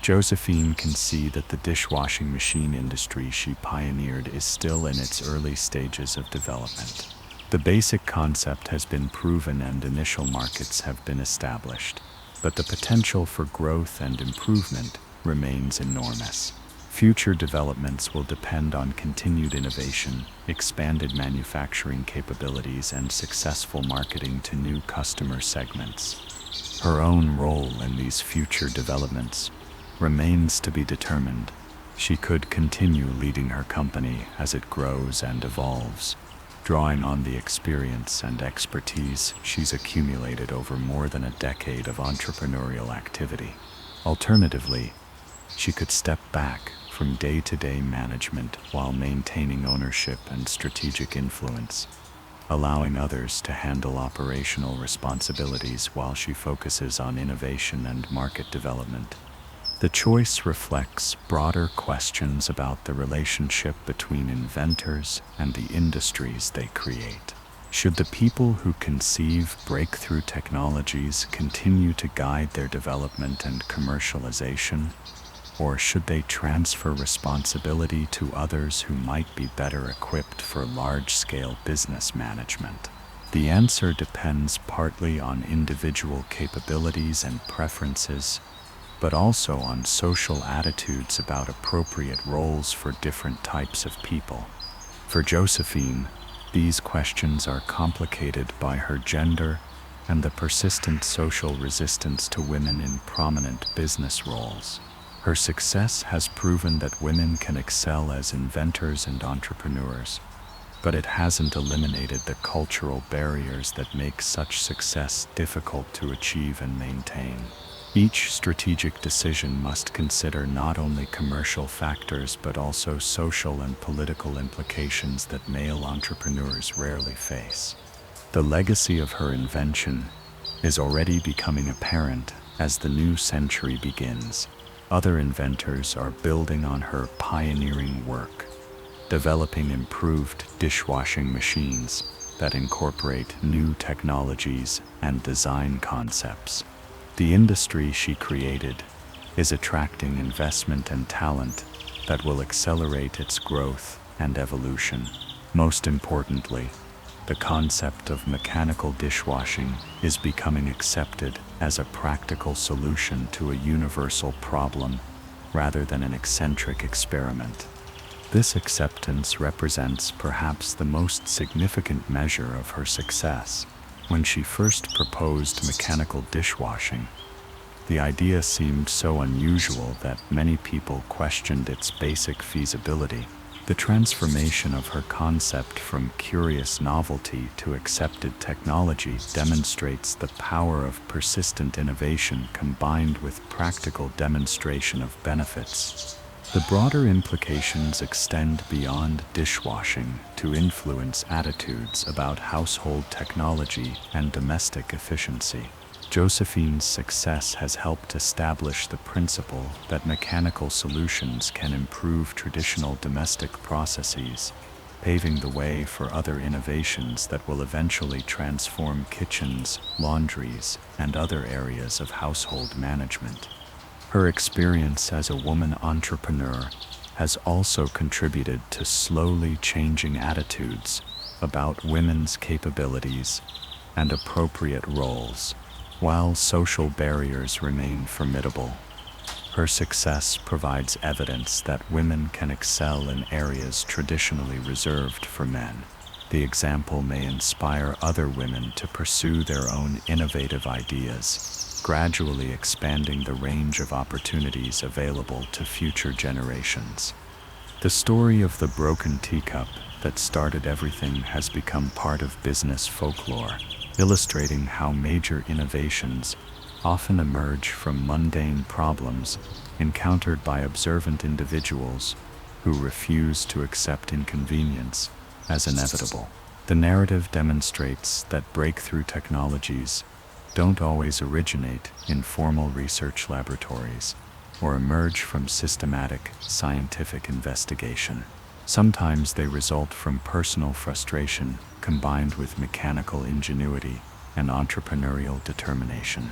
Josephine can see that the dishwashing machine industry she pioneered is still in its early stages of development. The basic concept has been proven and initial markets have been established, but the potential for growth and improvement remains enormous. Future developments will depend on continued innovation, expanded manufacturing capabilities, and successful marketing to new customer segments. Her own role in these future developments remains to be determined. She could continue leading her company as it grows and evolves, drawing on the experience and expertise she's accumulated over more than a decade of entrepreneurial activity. Alternatively, she could step back from day-to-day management while maintaining ownership and strategic influence, allowing others to handle operational responsibilities while she focuses on innovation and market development. The choice reflects broader questions about the relationship between inventors and the industries they create. Should the people who conceive breakthrough technologies continue to guide their development and commercialization, or should they transfer responsibility to others who might be better equipped for large-scale business management? The answer depends partly on individual capabilities and preferences, but also on social attitudes about appropriate roles for different types of people. For Josephine, these questions are complicated by her gender and the persistent social resistance to women in prominent business roles. Her success has proven that women can excel as inventors and entrepreneurs, but it hasn't eliminated the cultural barriers that make such success difficult to achieve and maintain. Each strategic decision must consider not only commercial factors but also social and political implications that male entrepreneurs rarely face. The legacy of her invention is already becoming apparent as the new century begins. Other inventors are building on her pioneering work, developing improved dishwashing machines that incorporate new technologies and design concepts. The industry she created is attracting investment and talent that will accelerate its growth and evolution. Most importantly, the concept of mechanical dishwashing is becoming accepted as a practical solution to a universal problem rather than an eccentric experiment. This acceptance represents perhaps the most significant measure of her success. When she first proposed mechanical dishwashing, the idea seemed so unusual that many people questioned its basic feasibility. The transformation of her concept from curious novelty to accepted technology demonstrates the power of persistent innovation combined with practical demonstration of benefits. The broader implications extend beyond dishwashing to influence attitudes about household technology and domestic efficiency. Josephine's success has helped establish the principle that mechanical solutions can improve traditional domestic processes paving the way for other innovations that will eventually transform kitchens, laundries, and other areas of household management. Her experience as a woman entrepreneur has also contributed to slowly changing attitudes about women's capabilities and appropriate roles. While social barriers remain formidable, her success provides evidence that women can excel in areas traditionally reserved for men. The example may inspire other women to pursue their own innovative ideas, gradually expanding the range of opportunities available to future generations. The story of the broken teacup that started everything has become part of business folklore, illustrating how major innovations often emerge from mundane problems encountered by observant individuals who refuse to accept inconvenience as inevitable. The narrative demonstrates that breakthrough technologies don't always originate in formal research laboratories or emerge from systematic scientific investigation. Sometimes they result from personal frustration combined with mechanical ingenuity and entrepreneurial determination.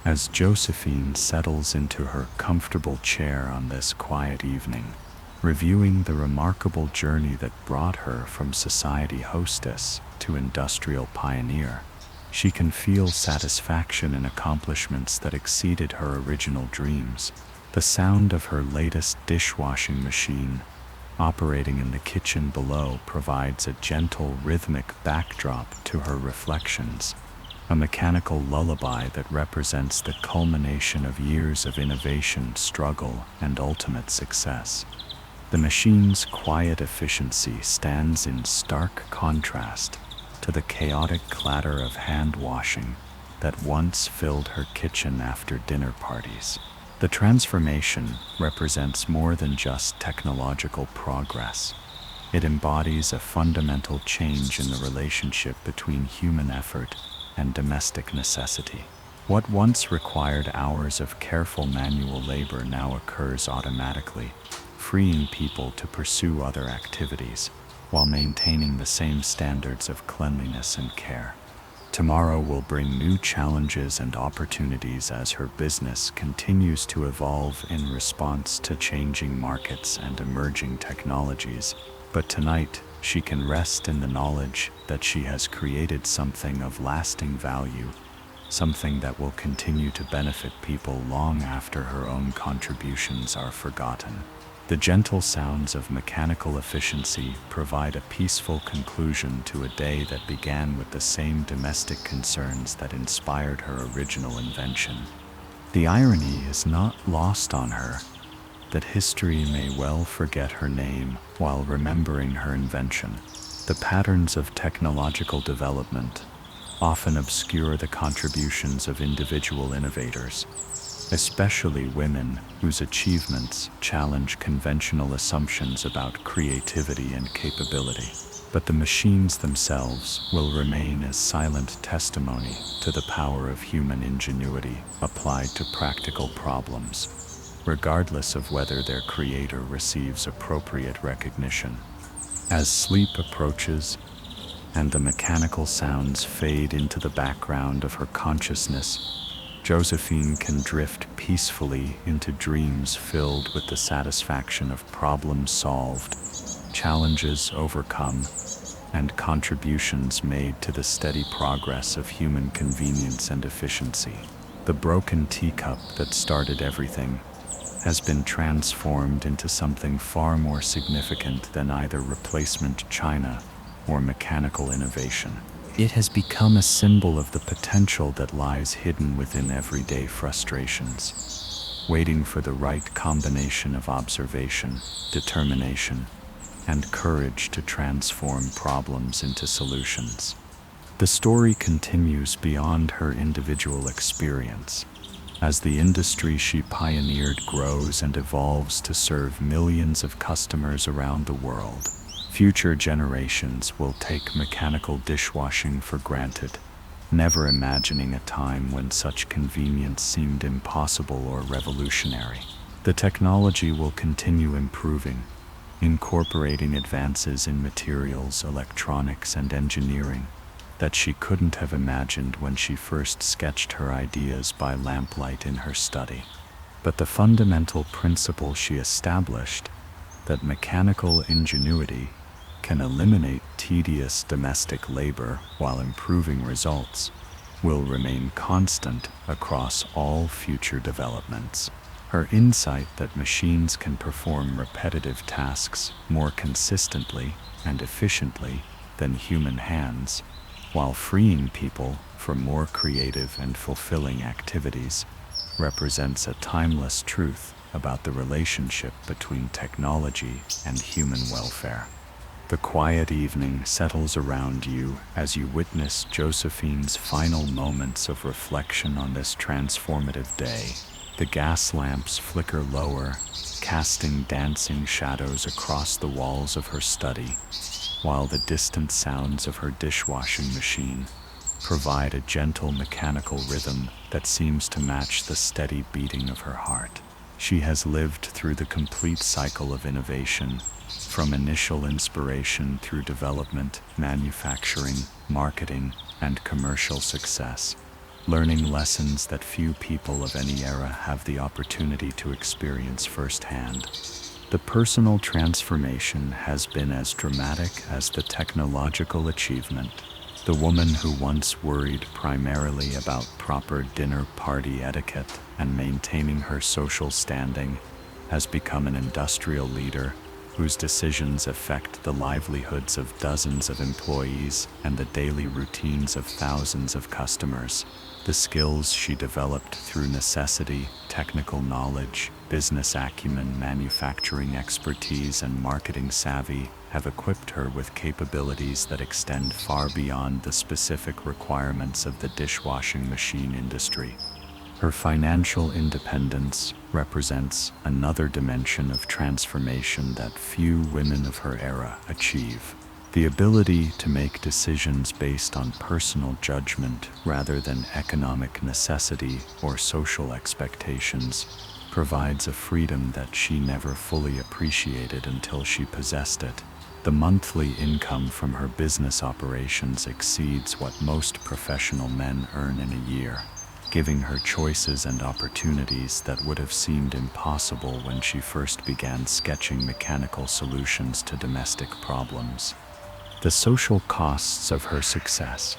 As Josephine settles into her comfortable chair on this quiet evening, reviewing the remarkable journey that brought her from society hostess to industrial pioneer, she can feel satisfaction in accomplishments that exceeded her original dreams. The sound of her latest dishwashing machine operating in the kitchen below provides a gentle rhythmic backdrop to her reflections, a mechanical lullaby that represents the culmination of years of innovation, struggle, and ultimate success. The machine's quiet efficiency stands in stark contrast to the chaotic clatter of hand washing that once filled her kitchen after dinner parties. The transformation represents more than just technological progress. It embodies a fundamental change in the relationship between human effort and domestic necessity. What once required hours of careful manual labor now occurs automatically, freeing people to pursue other activities while maintaining the same standards of cleanliness and care. Tomorrow will bring new challenges and opportunities as her business continues to evolve in response to changing markets and emerging technologies. But tonight, she can rest in the knowledge that she has created something of lasting value, something that will continue to benefit people long after her own contributions are forgotten. The gentle sounds of mechanical efficiency provide a peaceful conclusion to a day that began with the same domestic concerns that inspired her original invention. The irony is not lost on her that history may well forget her name while remembering her invention. The patterns of technological development often obscure the contributions of individual innovators, especially women whose achievements challenge conventional assumptions about creativity and capability. But the machines themselves will remain as silent testimony to the power of human ingenuity applied to practical problems, regardless of whether their creator receives appropriate recognition. As sleep approaches and the mechanical sounds fade into the background of her consciousness, Josephine can drift peacefully into dreams filled with the satisfaction of problems solved, challenges overcome, and contributions made to the steady progress of human convenience and efficiency. The broken teacup that started everything has been transformed into something far more significant than either replacement china or mechanical innovation. It has become a symbol of the potential that lies hidden within everyday frustrations, waiting for the right combination of observation, determination, and courage to transform problems into solutions. The story continues beyond her individual experience, as the industry she pioneered grows and evolves to serve millions of customers around the world. Future generations will take mechanical dishwashing for granted, never imagining a time when such convenience seemed impossible or revolutionary. The technology will continue improving, incorporating advances in materials, electronics, and engineering that she couldn't have imagined when she first sketched her ideas by lamplight in her study. But the fundamental principle she established, that mechanical ingenuity can eliminate tedious domestic labor while improving results, will remain constant across all future developments. Her insight that machines can perform repetitive tasks more consistently and efficiently than human hands, while freeing people for more creative and fulfilling activities, represents a timeless truth about the relationship between technology and human welfare. The quiet evening settles around you as you witness Josephine's final moments of reflection on this transformative day. The gas lamps flicker lower, casting dancing shadows across the walls of her study, while the distant sounds of her dishwashing machine provide a gentle mechanical rhythm that seems to match the steady beating of her heart. She has lived through the complete cycle of innovation, from initial inspiration through development, manufacturing, marketing, and commercial success, learning lessons that few people of any era have the opportunity to experience firsthand. The personal transformation has been as dramatic as the technological achievement. The woman who once worried primarily about proper dinner party etiquette and maintaining her social standing has become an industrial leader whose decisions affect the livelihoods of dozens of employees and the daily routines of thousands of customers. The skills she developed through necessity, technical knowledge, business acumen, manufacturing expertise, and marketing savvy have equipped her with capabilities that extend far beyond the specific requirements of the dishwashing machine industry. Her financial independence represents another dimension of transformation that few women of her era achieve. The ability to make decisions based on personal judgment rather than economic necessity or social expectations provides a freedom that she never fully appreciated until she possessed it. The monthly income from her business operations exceeds what most professional men earn in a year, giving her choices and opportunities that would have seemed impossible when she first began sketching mechanical solutions to domestic problems. The social costs of her success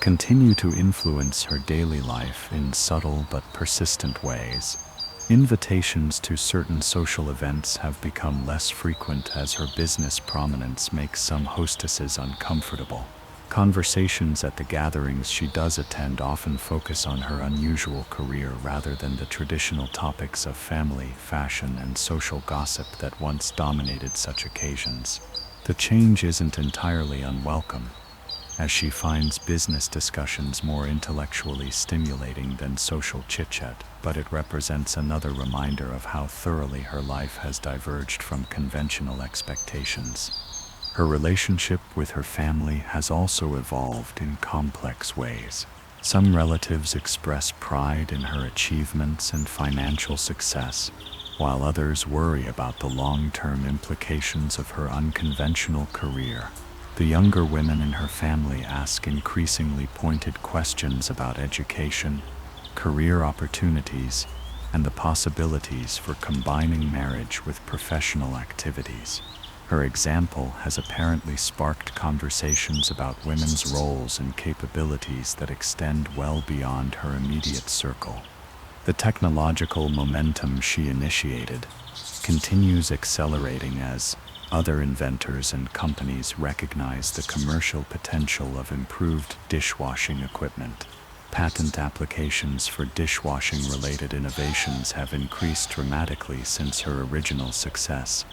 continue to influence her daily life in subtle but persistent ways. Invitations to certain social events have become less frequent as her business prominence makes some hostesses uncomfortable. Conversations at the gatherings she does attend often focus on her unusual career rather than the traditional topics of family, fashion, and social gossip that once dominated such occasions. The change isn't entirely unwelcome, as she finds business discussions more intellectually stimulating than social chit-chat, but it represents another reminder of how thoroughly her life has diverged from conventional expectations. Her relationship with her family has also evolved in complex ways. Some relatives express pride in her achievements and financial success, while others worry about the long-term implications of her unconventional career. The younger women in her family ask increasingly pointed questions about education, career opportunities, and the possibilities for combining marriage with professional activities. Her example has apparently sparked conversations about women's roles and capabilities that extend well beyond her immediate circle. The technological momentum she initiated continues accelerating as other inventors and companies recognize the commercial potential of improved dishwashing equipment. Patent applications for dishwashing-related innovations have increased dramatically since her original success,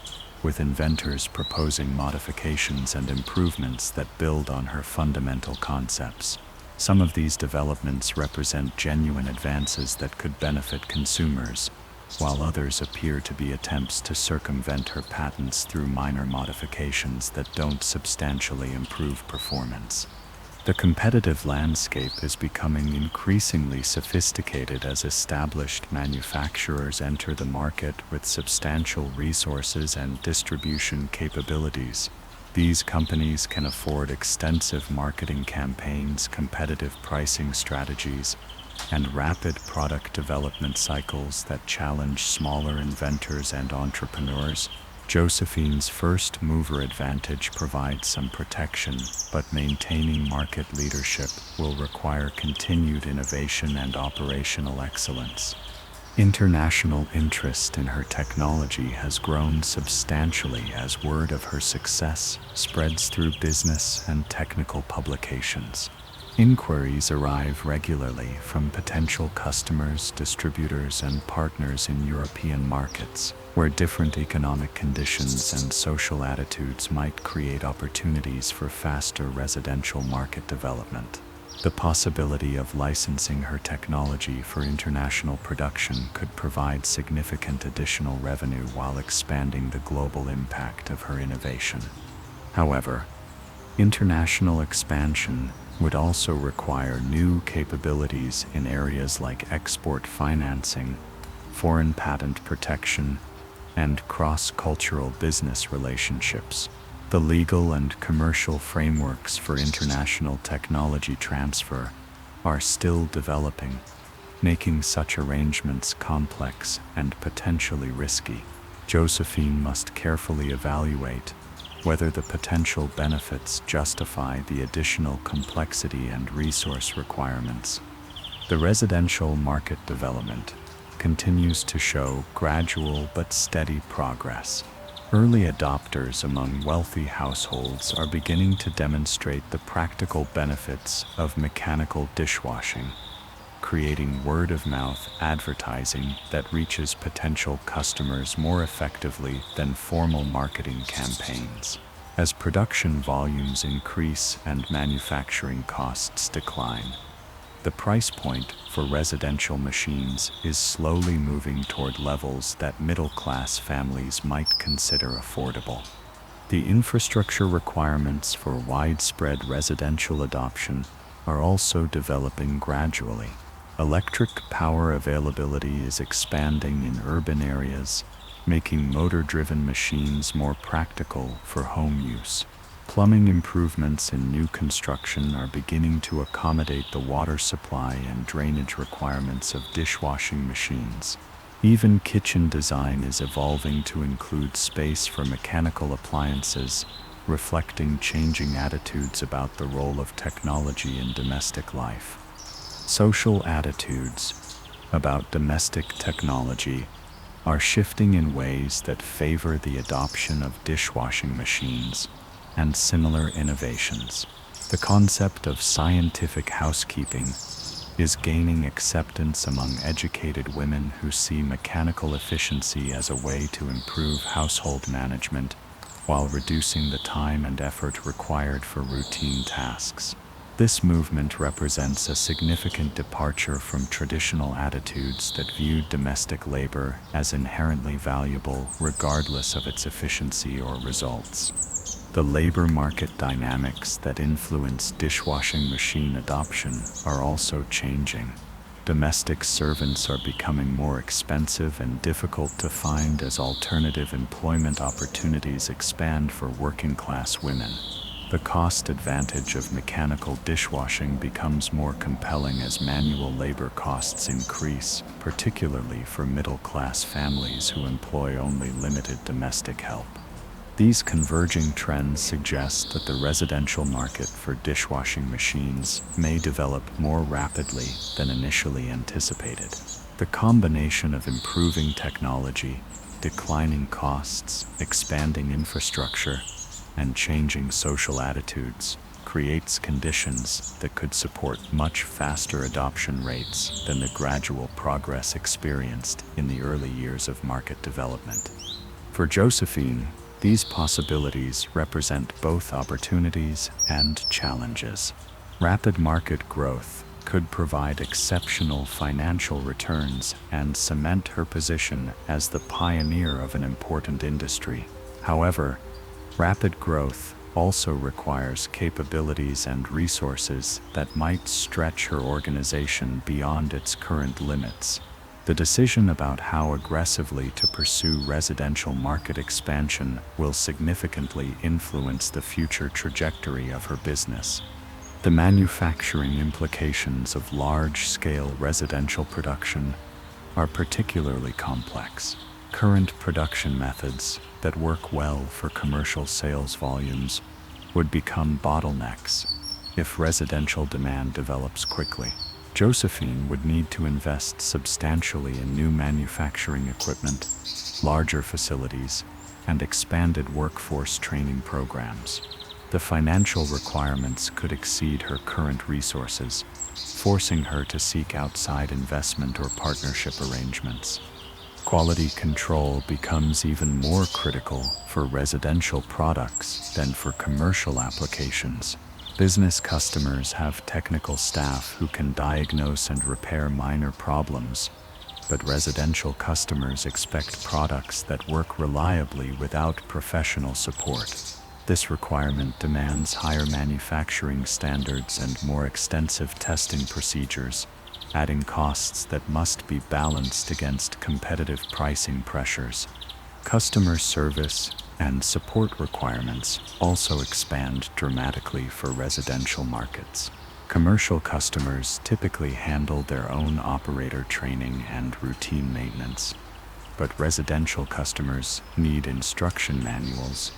with inventors proposing modifications and improvements that build on her fundamental concepts. Some of these developments represent genuine advances that could benefit consumers, while others appear to be attempts to circumvent her patents through minor modifications that don't substantially improve performance. The competitive landscape is becoming increasingly sophisticated as established manufacturers enter the market with substantial resources and distribution capabilities. These companies can afford extensive marketing campaigns, competitive pricing strategies, and rapid product development cycles that challenge smaller inventors and entrepreneurs. Josephine's first mover advantage provides some protection, but maintaining market leadership will require continued innovation and operational excellence. International interest in her technology has grown substantially as word of her success spreads through business and technical publications. Inquiries arrive regularly from potential customers, distributors, and partners in European markets, where different economic conditions and social attitudes might create opportunities for faster residential market development. The possibility of licensing her technology for international production could provide significant additional revenue while expanding the global impact of her innovation. However, international expansion would also require new capabilities in areas like export financing, foreign patent protection, and cross-cultural business relationships. The legal and commercial frameworks for international technology transfer are still developing, making such arrangements complex and potentially risky. Josephine must carefully evaluate whether the potential benefits justify the additional complexity and resource requirements. The residential market development continues to show gradual but steady progress. Early adopters among wealthy households are beginning to demonstrate the practical benefits of mechanical dishwashing, creating word-of-mouth advertising that reaches potential customers more effectively than formal marketing campaigns. As production volumes increase and manufacturing costs decline, the price point for residential machines is slowly moving toward levels that middle-class families might consider affordable. The infrastructure requirements for widespread residential adoption are also developing gradually. Electric power availability is expanding in urban areas, making motor-driven machines more practical for home use. Plumbing improvements in new construction are beginning to accommodate the water supply and drainage requirements of dishwashing machines. Even kitchen design is evolving to include space for mechanical appliances, reflecting changing attitudes about the role of technology in domestic life. Social attitudes about domestic technology are shifting in ways that favor the adoption of dishwashing machines and similar innovations. The concept of scientific housekeeping is gaining acceptance among educated women who see mechanical efficiency as a way to improve household management while reducing the time and effort required for routine tasks. This movement represents a significant departure from traditional attitudes that viewed domestic labor as inherently valuable regardless of its efficiency or results. The labor market dynamics that influence dishwashing machine adoption are also changing. Domestic servants are becoming more expensive and difficult to find as alternative employment opportunities expand for working-class women. The cost advantage of mechanical dishwashing becomes more compelling as manual labor costs increase, particularly for middle-class families who employ only limited domestic help. These converging trends suggest that the residential market for dishwashing machines may develop more rapidly than initially anticipated. The combination of improving technology, declining costs, expanding infrastructure, and changing social attitudes creates conditions that could support much faster adoption rates than the gradual progress experienced in the early years of market development. For Josephine, these possibilities represent both opportunities and challenges. Rapid market growth could provide exceptional financial returns and cement her position as the pioneer of an important industry. However, rapid growth also requires capabilities and resources that might stretch her organization beyond its current limits. The decision about how aggressively to pursue residential market expansion will significantly influence the future trajectory of her business. The manufacturing implications of large-scale residential production are particularly complex. Current production methods that work well for commercial sales volumes would become bottlenecks if residential demand develops quickly. Josephine would need to invest substantially in new manufacturing equipment, larger facilities, and expanded workforce training programs. The financial requirements could exceed her current resources, forcing her to seek outside investment or partnership arrangements. Quality control becomes even more critical for residential products than for commercial applications. Business customers have technical staff who can diagnose and repair minor problems, but residential customers expect products that work reliably without professional support. This requirement demands higher manufacturing standards and more extensive testing procedures, adding costs that must be balanced against competitive pricing pressures. Customer service and support requirements also expand dramatically for residential markets. Commercial customers typically handle their own operator training and routine maintenance, but residential customers need instruction manuals,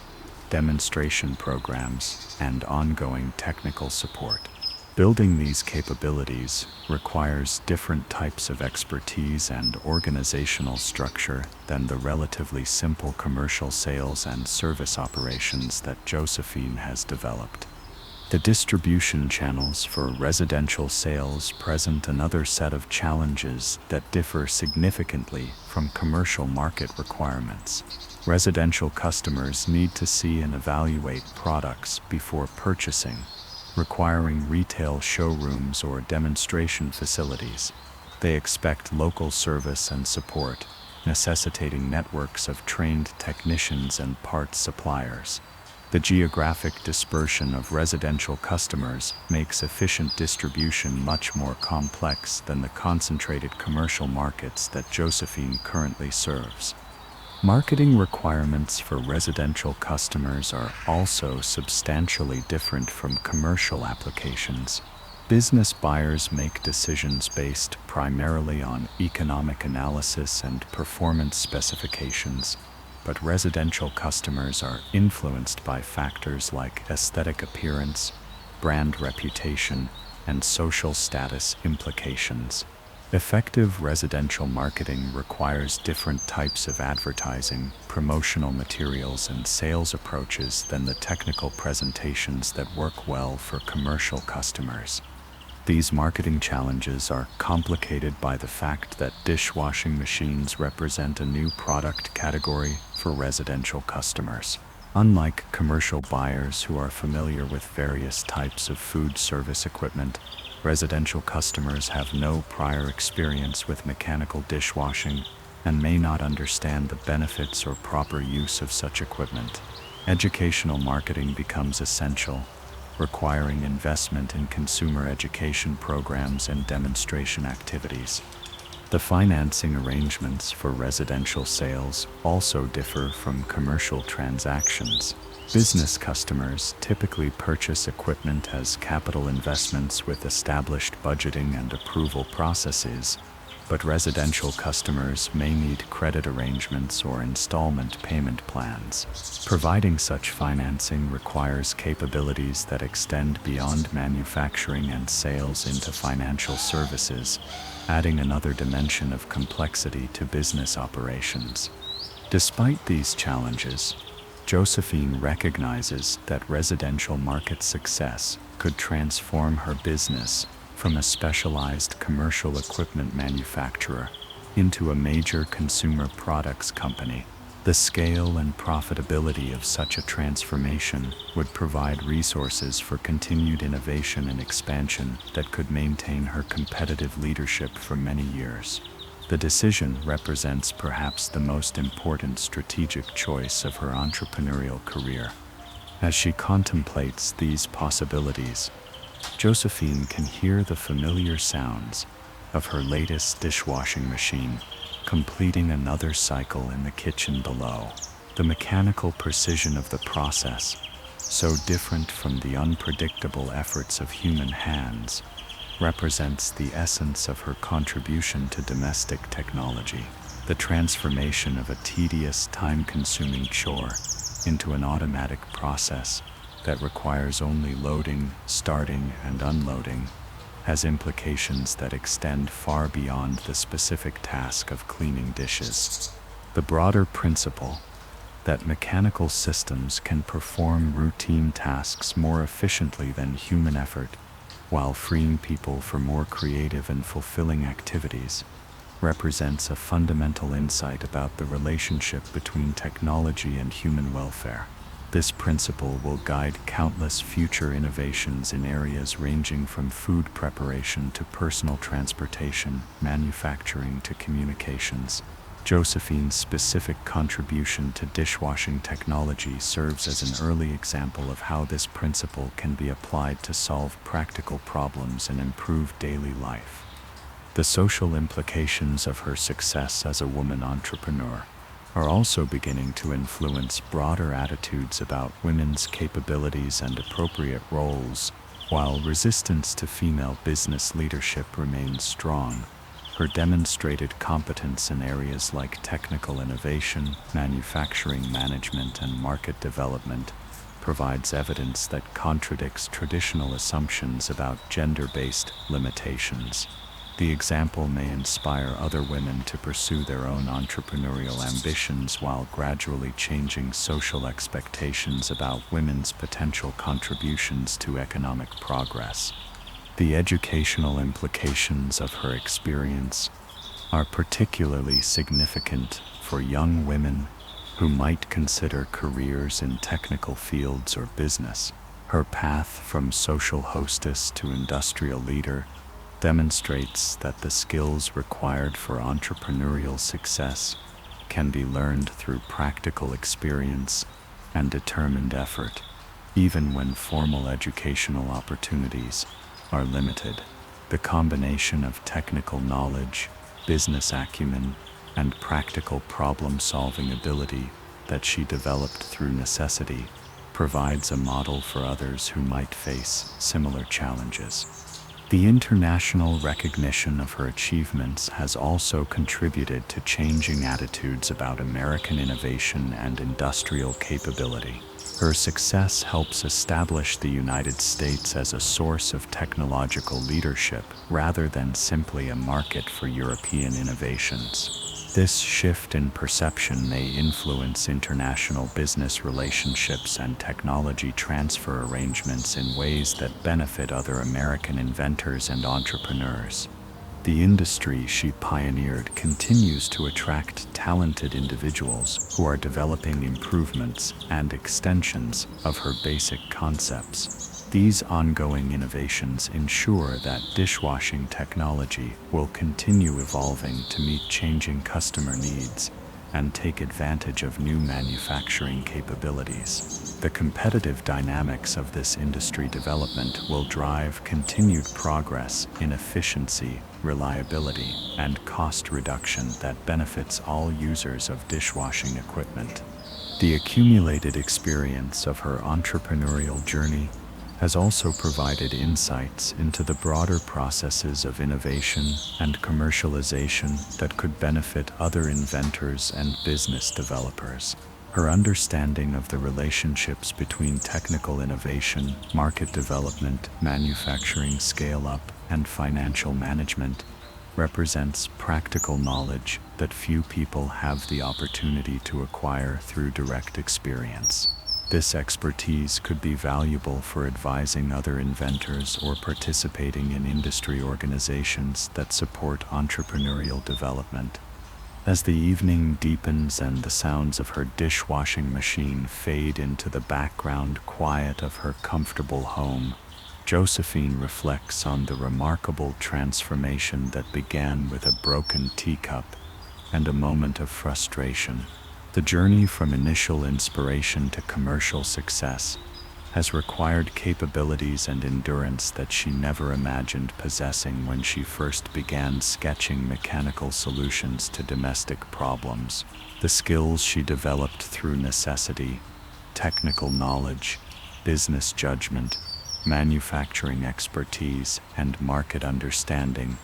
demonstration programs, and ongoing technical support. Building these capabilities requires different types of expertise and organizational structure than the relatively simple commercial sales and service operations that Josephine has developed. The distribution channels for residential sales present another set of challenges that differ significantly from commercial market requirements. Residential customers need to see and evaluate products before purchasing, requiring retail showrooms or demonstration facilities. They expect local service and support, necessitating networks of trained technicians and parts suppliers. The geographic dispersion of residential customers makes efficient distribution much more complex than the concentrated commercial markets that Josephine currently serves. Marketing requirements for residential customers are also substantially different from commercial applications. Business buyers make decisions based primarily on economic analysis and performance specifications, but residential customers are influenced by factors like aesthetic appearance, brand reputation, and social status implications. Effective residential marketing requires different types of advertising, promotional materials, and sales approaches than the technical presentations that work well for commercial customers. These marketing challenges are complicated by the fact that dishwashing machines represent a new product category for residential customers. Unlike commercial buyers who are familiar with various types of food service equipment, residential customers have no prior experience with mechanical dishwashing and may not understand the benefits or proper use of such equipment. Educational marketing becomes essential, requiring investment in consumer education programs and demonstration activities. The financing arrangements for residential sales also differ from commercial transactions. Business customers typically purchase equipment as capital investments with established budgeting and approval processes, but residential customers may need credit arrangements or installment payment plans. Providing such financing requires capabilities that extend beyond manufacturing and sales into financial services, adding another dimension of complexity to business operations. Despite these challenges, Josephine recognizes that residential market success could transform her business from a specialized commercial equipment manufacturer into a major consumer products company. The scale and profitability of such a transformation would provide resources for continued innovation and expansion that could maintain her competitive leadership for many years. The decision represents perhaps the most important strategic choice of her entrepreneurial career. As she contemplates these possibilities, Josephine can hear the familiar sounds of her latest dishwashing machine completing another cycle in the kitchen below. The mechanical precision of the process, so different from the unpredictable efforts of human hands, represents the essence of her contribution to domestic technology, the transformation of a tedious, time-consuming chore into an automatic process that requires only loading, starting, and unloading, has implications that extend far beyond the specific task of cleaning dishes. The broader principle that mechanical systems can perform routine tasks more efficiently than human effort while freeing people for more creative and fulfilling activities represents a fundamental insight about the relationship between technology and human welfare. This principle will guide countless future innovations in areas ranging from food preparation to personal transportation, manufacturing to communications. Josephine's specific contribution to dishwashing technology serves as an early example of how this principle can be applied to solve practical problems and improve daily life. The social implications of her success as a woman entrepreneur are also beginning to influence broader attitudes about women's capabilities and appropriate roles. While resistance to female business leadership remains strong, her demonstrated competence in areas like technical innovation, manufacturing management, and market development provides evidence that contradicts traditional assumptions about gender-based limitations. The example may inspire other women to pursue their own entrepreneurial ambitions while gradually changing social expectations about women's potential contributions to economic progress. The educational implications of her experience are particularly significant for young women who might consider careers in technical fields or business. Her path from social hostess to industrial leader demonstrates that the skills required for entrepreneurial success can be learned through practical experience and determined effort, even when formal educational opportunities are limited. The combination of technical knowledge, business acumen, and practical problem-solving ability that she developed through necessity provides a model for others who might face similar challenges. The international recognition of her achievements has also contributed to changing attitudes about American innovation and industrial capability. Her success helps establish the United States as a source of technological leadership rather than simply a market for European innovations. This shift in perception may influence international business relationships and technology transfer arrangements in ways that benefit other American inventors and entrepreneurs. The industry she pioneered continues to attract talented individuals who are developing improvements and extensions of her basic concepts. These ongoing innovations ensure that dishwashing technology will continue evolving to meet changing customer needs and take advantage of new manufacturing capabilities. The competitive dynamics of this industry development will drive continued progress in efficiency, reliability, and cost reduction that benefits all users of dishwashing equipment. The accumulated experience of her entrepreneurial journey has also provided insights into the broader processes of innovation and commercialization that could benefit other inventors and business developers. Her understanding of the relationships between technical innovation, market development, manufacturing scale-up, and financial management represents practical knowledge that few people have the opportunity to acquire through direct experience. This expertise could be valuable for advising other inventors or participating in industry organizations that support entrepreneurial development. As the evening deepens and the sounds of her dishwashing machine fade into the background quiet of her comfortable home, Josephine reflects on the remarkable transformation that began with a broken teacup and a moment of frustration. The journey from initial inspiration to commercial success has required capabilities and endurance that she never imagined possessing when she first began sketching mechanical solutions to domestic problems. The skills she developed through necessity, technical knowledge, business judgment, manufacturing expertise, and market understanding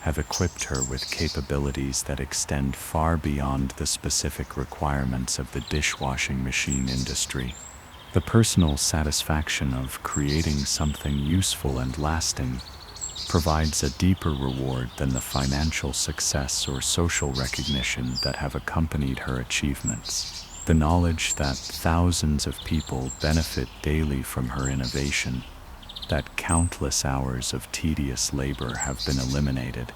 have equipped her with capabilities that extend far beyond the specific requirements of the dishwashing machine industry. The personal satisfaction of creating something useful and lasting provides a deeper reward than the financial success or social recognition that have accompanied her achievements. The knowledge that thousands of people benefit daily from her innovation, that countless hours of tedious labor have been eliminated,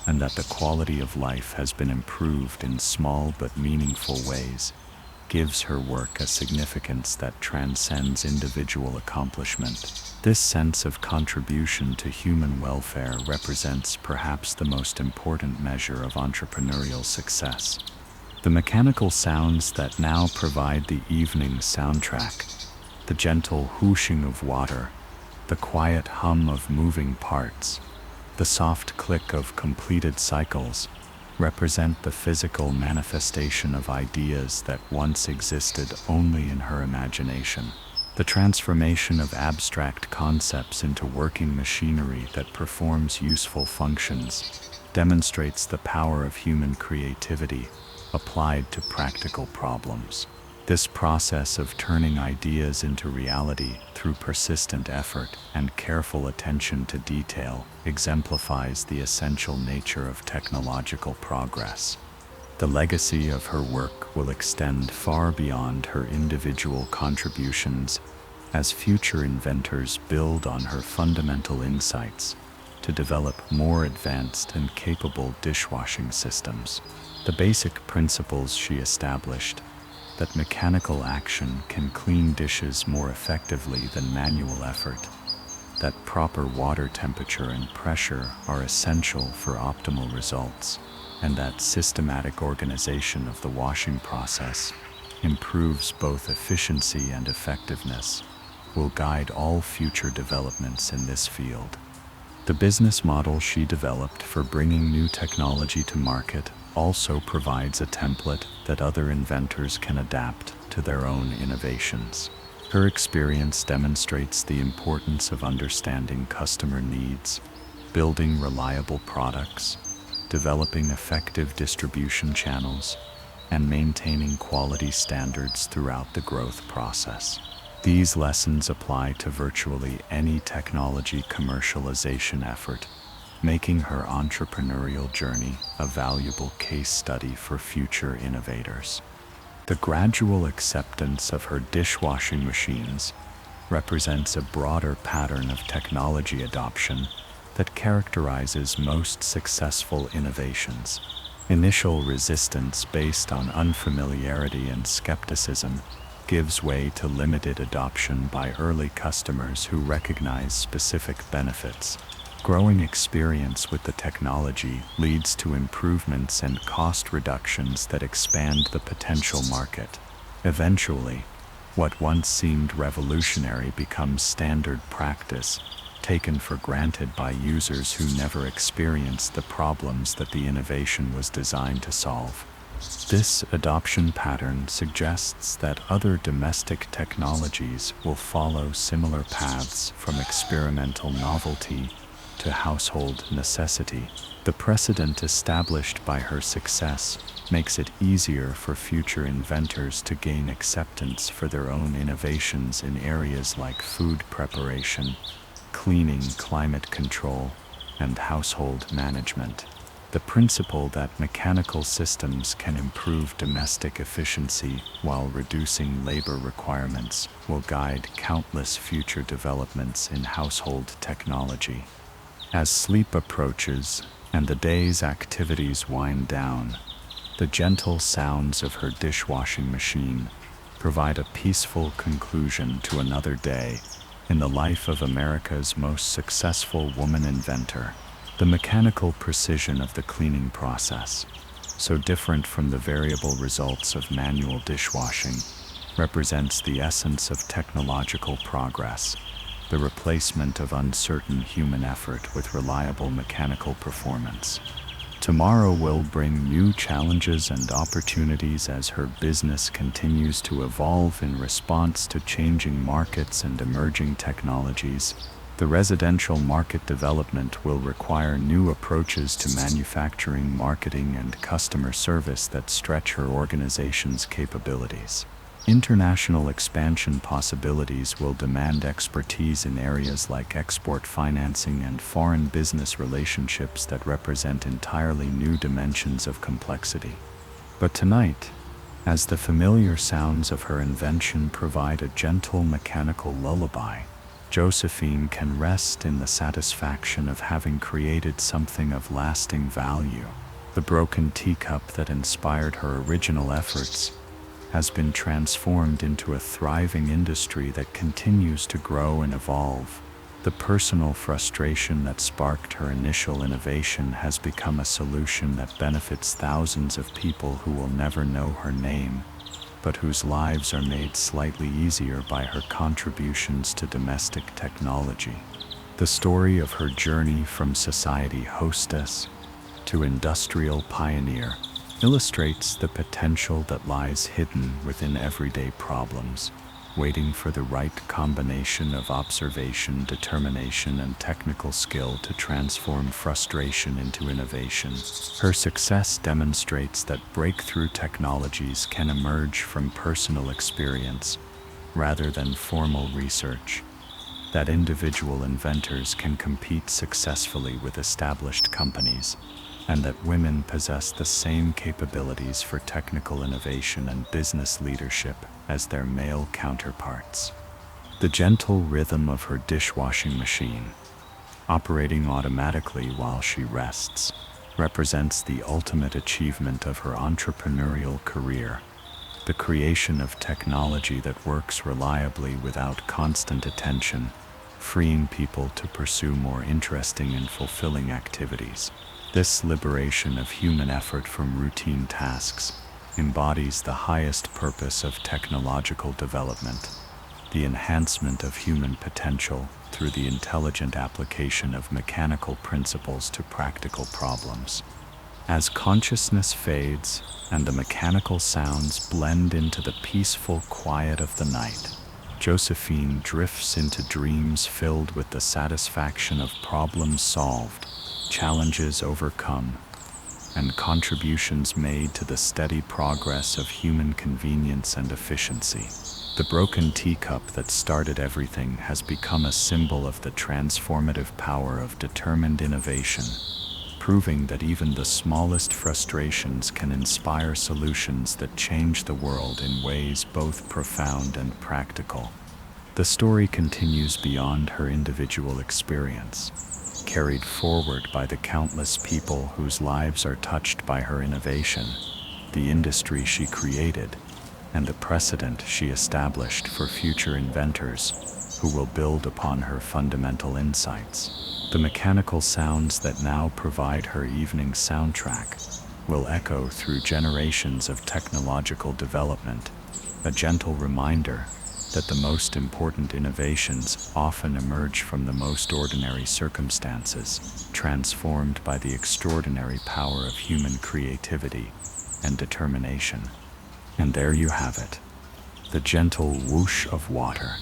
and that the quality of life has been improved in small but meaningful ways, gives her work a significance that transcends individual accomplishment. This sense of contribution to human welfare represents perhaps the most important measure of entrepreneurial success. The mechanical sounds that now provide the evening soundtrack, the gentle whooshing of water, the quiet hum of moving parts, the soft click of completed cycles, represent the physical manifestation of ideas that once existed only in her imagination. The transformation of abstract concepts into working machinery that performs useful functions demonstrates the power of human creativity applied to practical problems. This process of turning ideas into reality through persistent effort and careful attention to detail exemplifies the essential nature of technological progress. The legacy of her work will extend far beyond her individual contributions as future inventors build on her fundamental insights to develop more advanced and capable dishwashing systems. The basic principles she established, that mechanical action can clean dishes more effectively than manual effort, that proper water temperature and pressure are essential for optimal results, and that systematic organization of the washing process improves both efficiency and effectiveness, will guide all future developments in this field. The business model she developed for bringing new technology to market also provides a template that other inventors can adapt to their own innovations. Her experience demonstrates the importance of understanding customer needs, building reliable products, developing effective distribution channels, and maintaining quality standards throughout the growth process. These lessons apply to virtually any technology commercialization effort, making her entrepreneurial journey a valuable case study for future innovators. The gradual acceptance of her dishwashing machines represents a broader pattern of technology adoption that characterizes most successful innovations. Initial resistance based on unfamiliarity and skepticism gives way to limited adoption by early customers who recognize specific benefits. Growing experience with the technology leads to improvements and cost reductions that expand the potential market. Eventually, what once seemed revolutionary becomes standard practice, taken for granted by users who never experienced the problems that the innovation was designed to solve. This adoption pattern suggests that other domestic technologies will follow similar paths from experimental novelty to household necessity. The precedent established by her success makes it easier for future inventors to gain acceptance for their own innovations in areas like food preparation, cleaning, climate control, and household management. The principle that mechanical systems can improve domestic efficiency while reducing labor requirements will guide countless future developments in household technology. As sleep approaches and the day's activities wind down, the gentle sounds of her dishwashing machine provide a peaceful conclusion to another day in the life of America's most successful woman inventor. The mechanical precision of the cleaning process, so different from the variable results of manual dishwashing, represents the essence of technological progress, the replacement of uncertain human effort with reliable mechanical performance. Tomorrow will bring new challenges and opportunities as her business continues to evolve in response to changing markets and emerging technologies. The residential market development will require new approaches to manufacturing, marketing, and customer service that stretch her organization's capabilities. International expansion possibilities will demand expertise in areas like export financing and foreign business relationships that represent entirely new dimensions of complexity. But tonight, as the familiar sounds of her invention provide a gentle mechanical lullaby, Josephine can rest in the satisfaction of having created something of lasting value. The broken teacup that inspired her original efforts has been transformed into a thriving industry that continues to grow and evolve. The personal frustration that sparked her initial innovation has become a solution that benefits thousands of people who will never know her name, but whose lives are made slightly easier by her contributions to domestic technology. The story of her journey from society hostess to industrial pioneer illustrates the potential that lies hidden within everyday problems, waiting for the right combination of observation, determination, and technical skill to transform frustration into innovation. Her success demonstrates that breakthrough technologies can emerge from personal experience rather than formal research, that individual inventors can compete successfully with established companies, and that women possess the same capabilities for technical innovation and business leadership as their male counterparts. The gentle rhythm of her dishwashing machine, operating automatically while she rests, represents the ultimate achievement of her entrepreneurial career, the creation of technology that works reliably without constant attention, freeing people to pursue more interesting and fulfilling activities. This liberation of human effort from routine tasks embodies the highest purpose of technological development, the enhancement of human potential through the intelligent application of mechanical principles to practical problems. As consciousness fades and the mechanical sounds blend into the peaceful quiet of the night, Josephine drifts into dreams filled with the satisfaction of problems solved, challenges overcome, and contributions made to the steady progress of human convenience and efficiency. The broken teacup that started everything has become a symbol of the transformative power of determined innovation, proving that even the smallest frustrations can inspire solutions that change the world in ways both profound and practical. The story continues beyond her individual experience, carried forward by the countless people whose lives are touched by her innovation, the industry she created, and the precedent she established for future inventors who will build upon her fundamental insights. The mechanical sounds that now provide her evening soundtrack will echo through generations of technological development, a gentle reminder that the most important innovations often emerge from the most ordinary circumstances, transformed by the extraordinary power of human creativity and determination. And there you have it, the gentle whoosh of water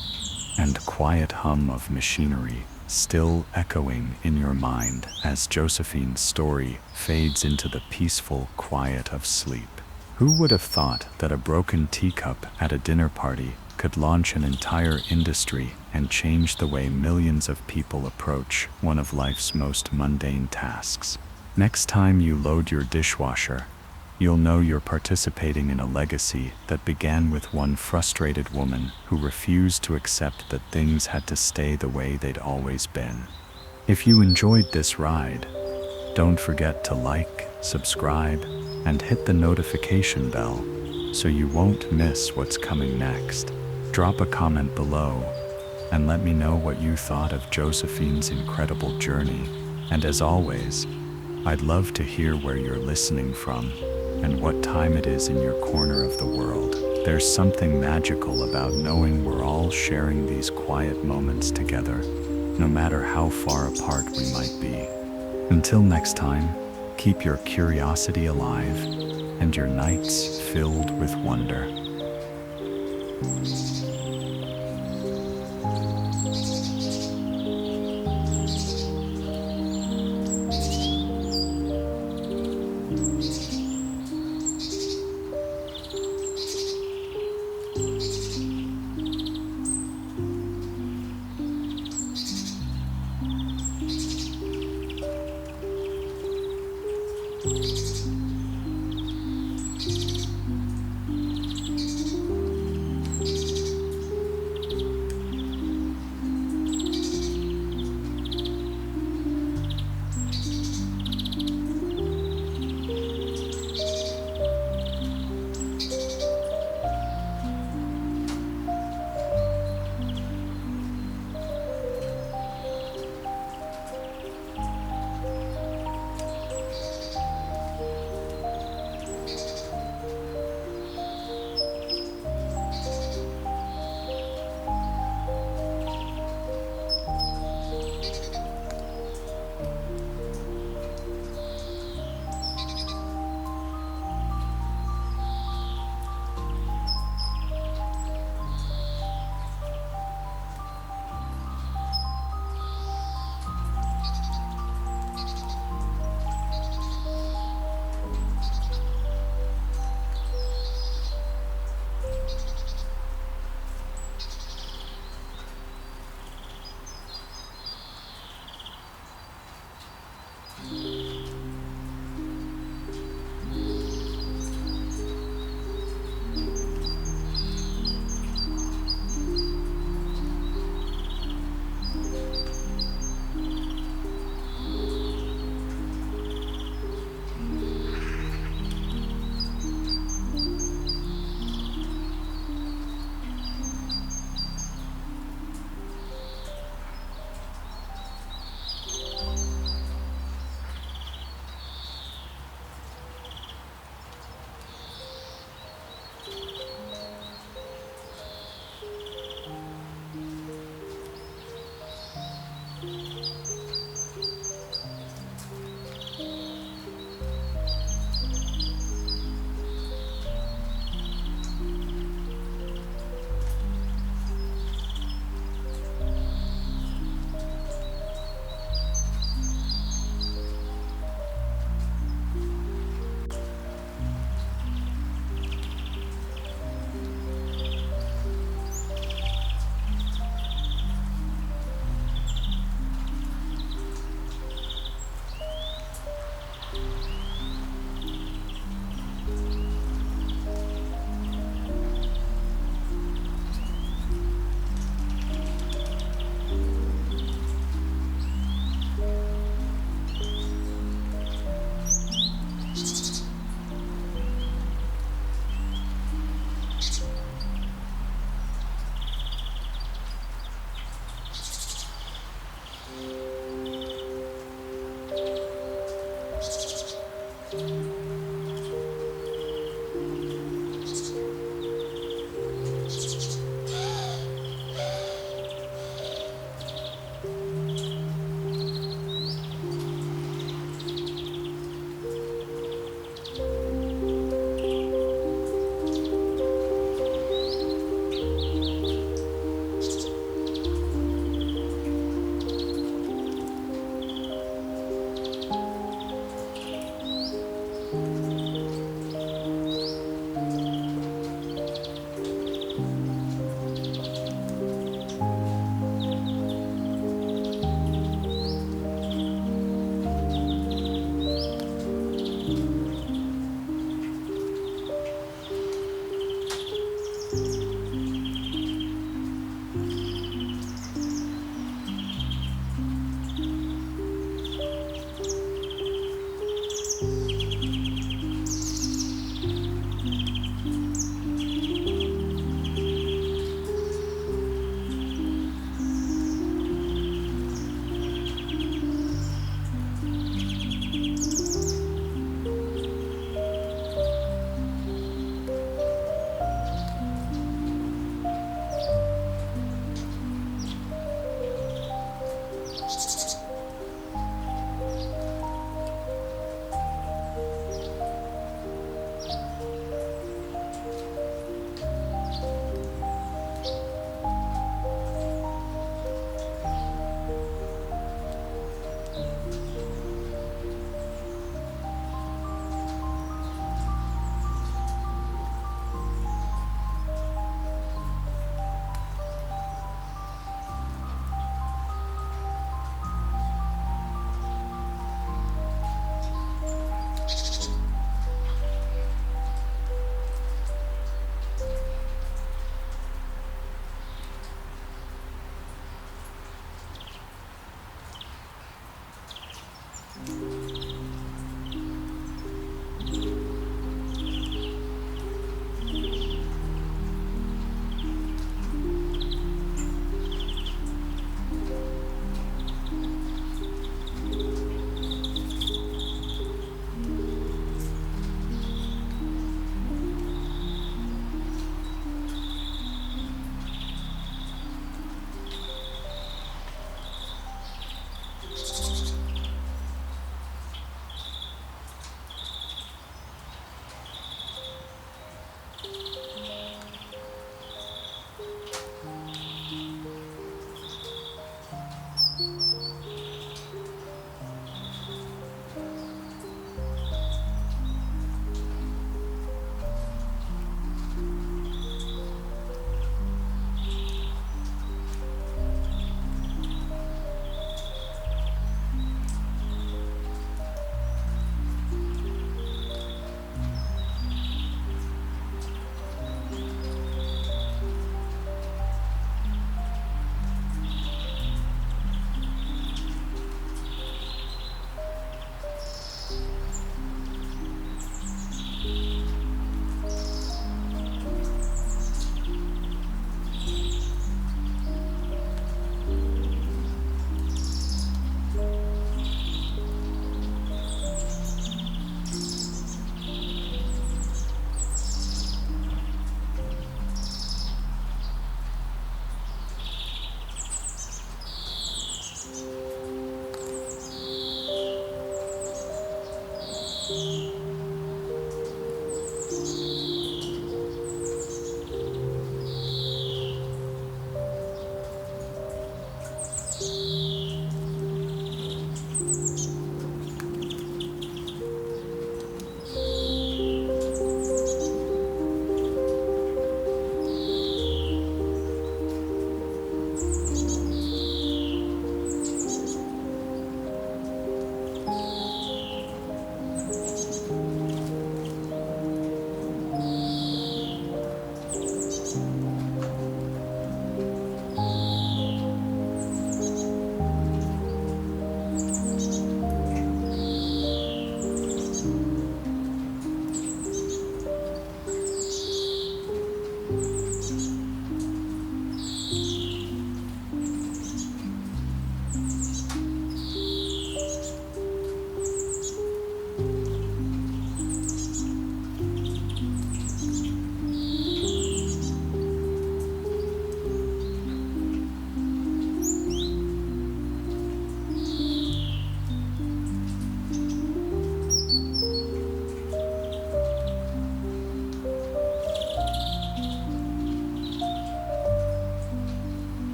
and quiet hum of machinery still echoing in your mind as Josephine's story fades into the peaceful quiet of sleep. Who would have thought that a broken teacup at a dinner party could launch an entire industry and change the way millions of people approach one of life's most mundane tasks? Next time you load your dishwasher, you'll know you're participating in a legacy that began with one frustrated woman who refused to accept that things had to stay the way they'd always been. If you enjoyed this ride, don't forget to like, subscribe, and hit the notification bell so you won't miss what's coming next. Drop a comment below and let me know what you thought of Josephine's incredible journey. And as always, I'd love to hear where you're listening from. and what time it is in your corner of the world. There's something magical about knowing we're all sharing these quiet moments together, no matter how far apart we might be. Until next time, keep your curiosity alive and your nights filled with wonder.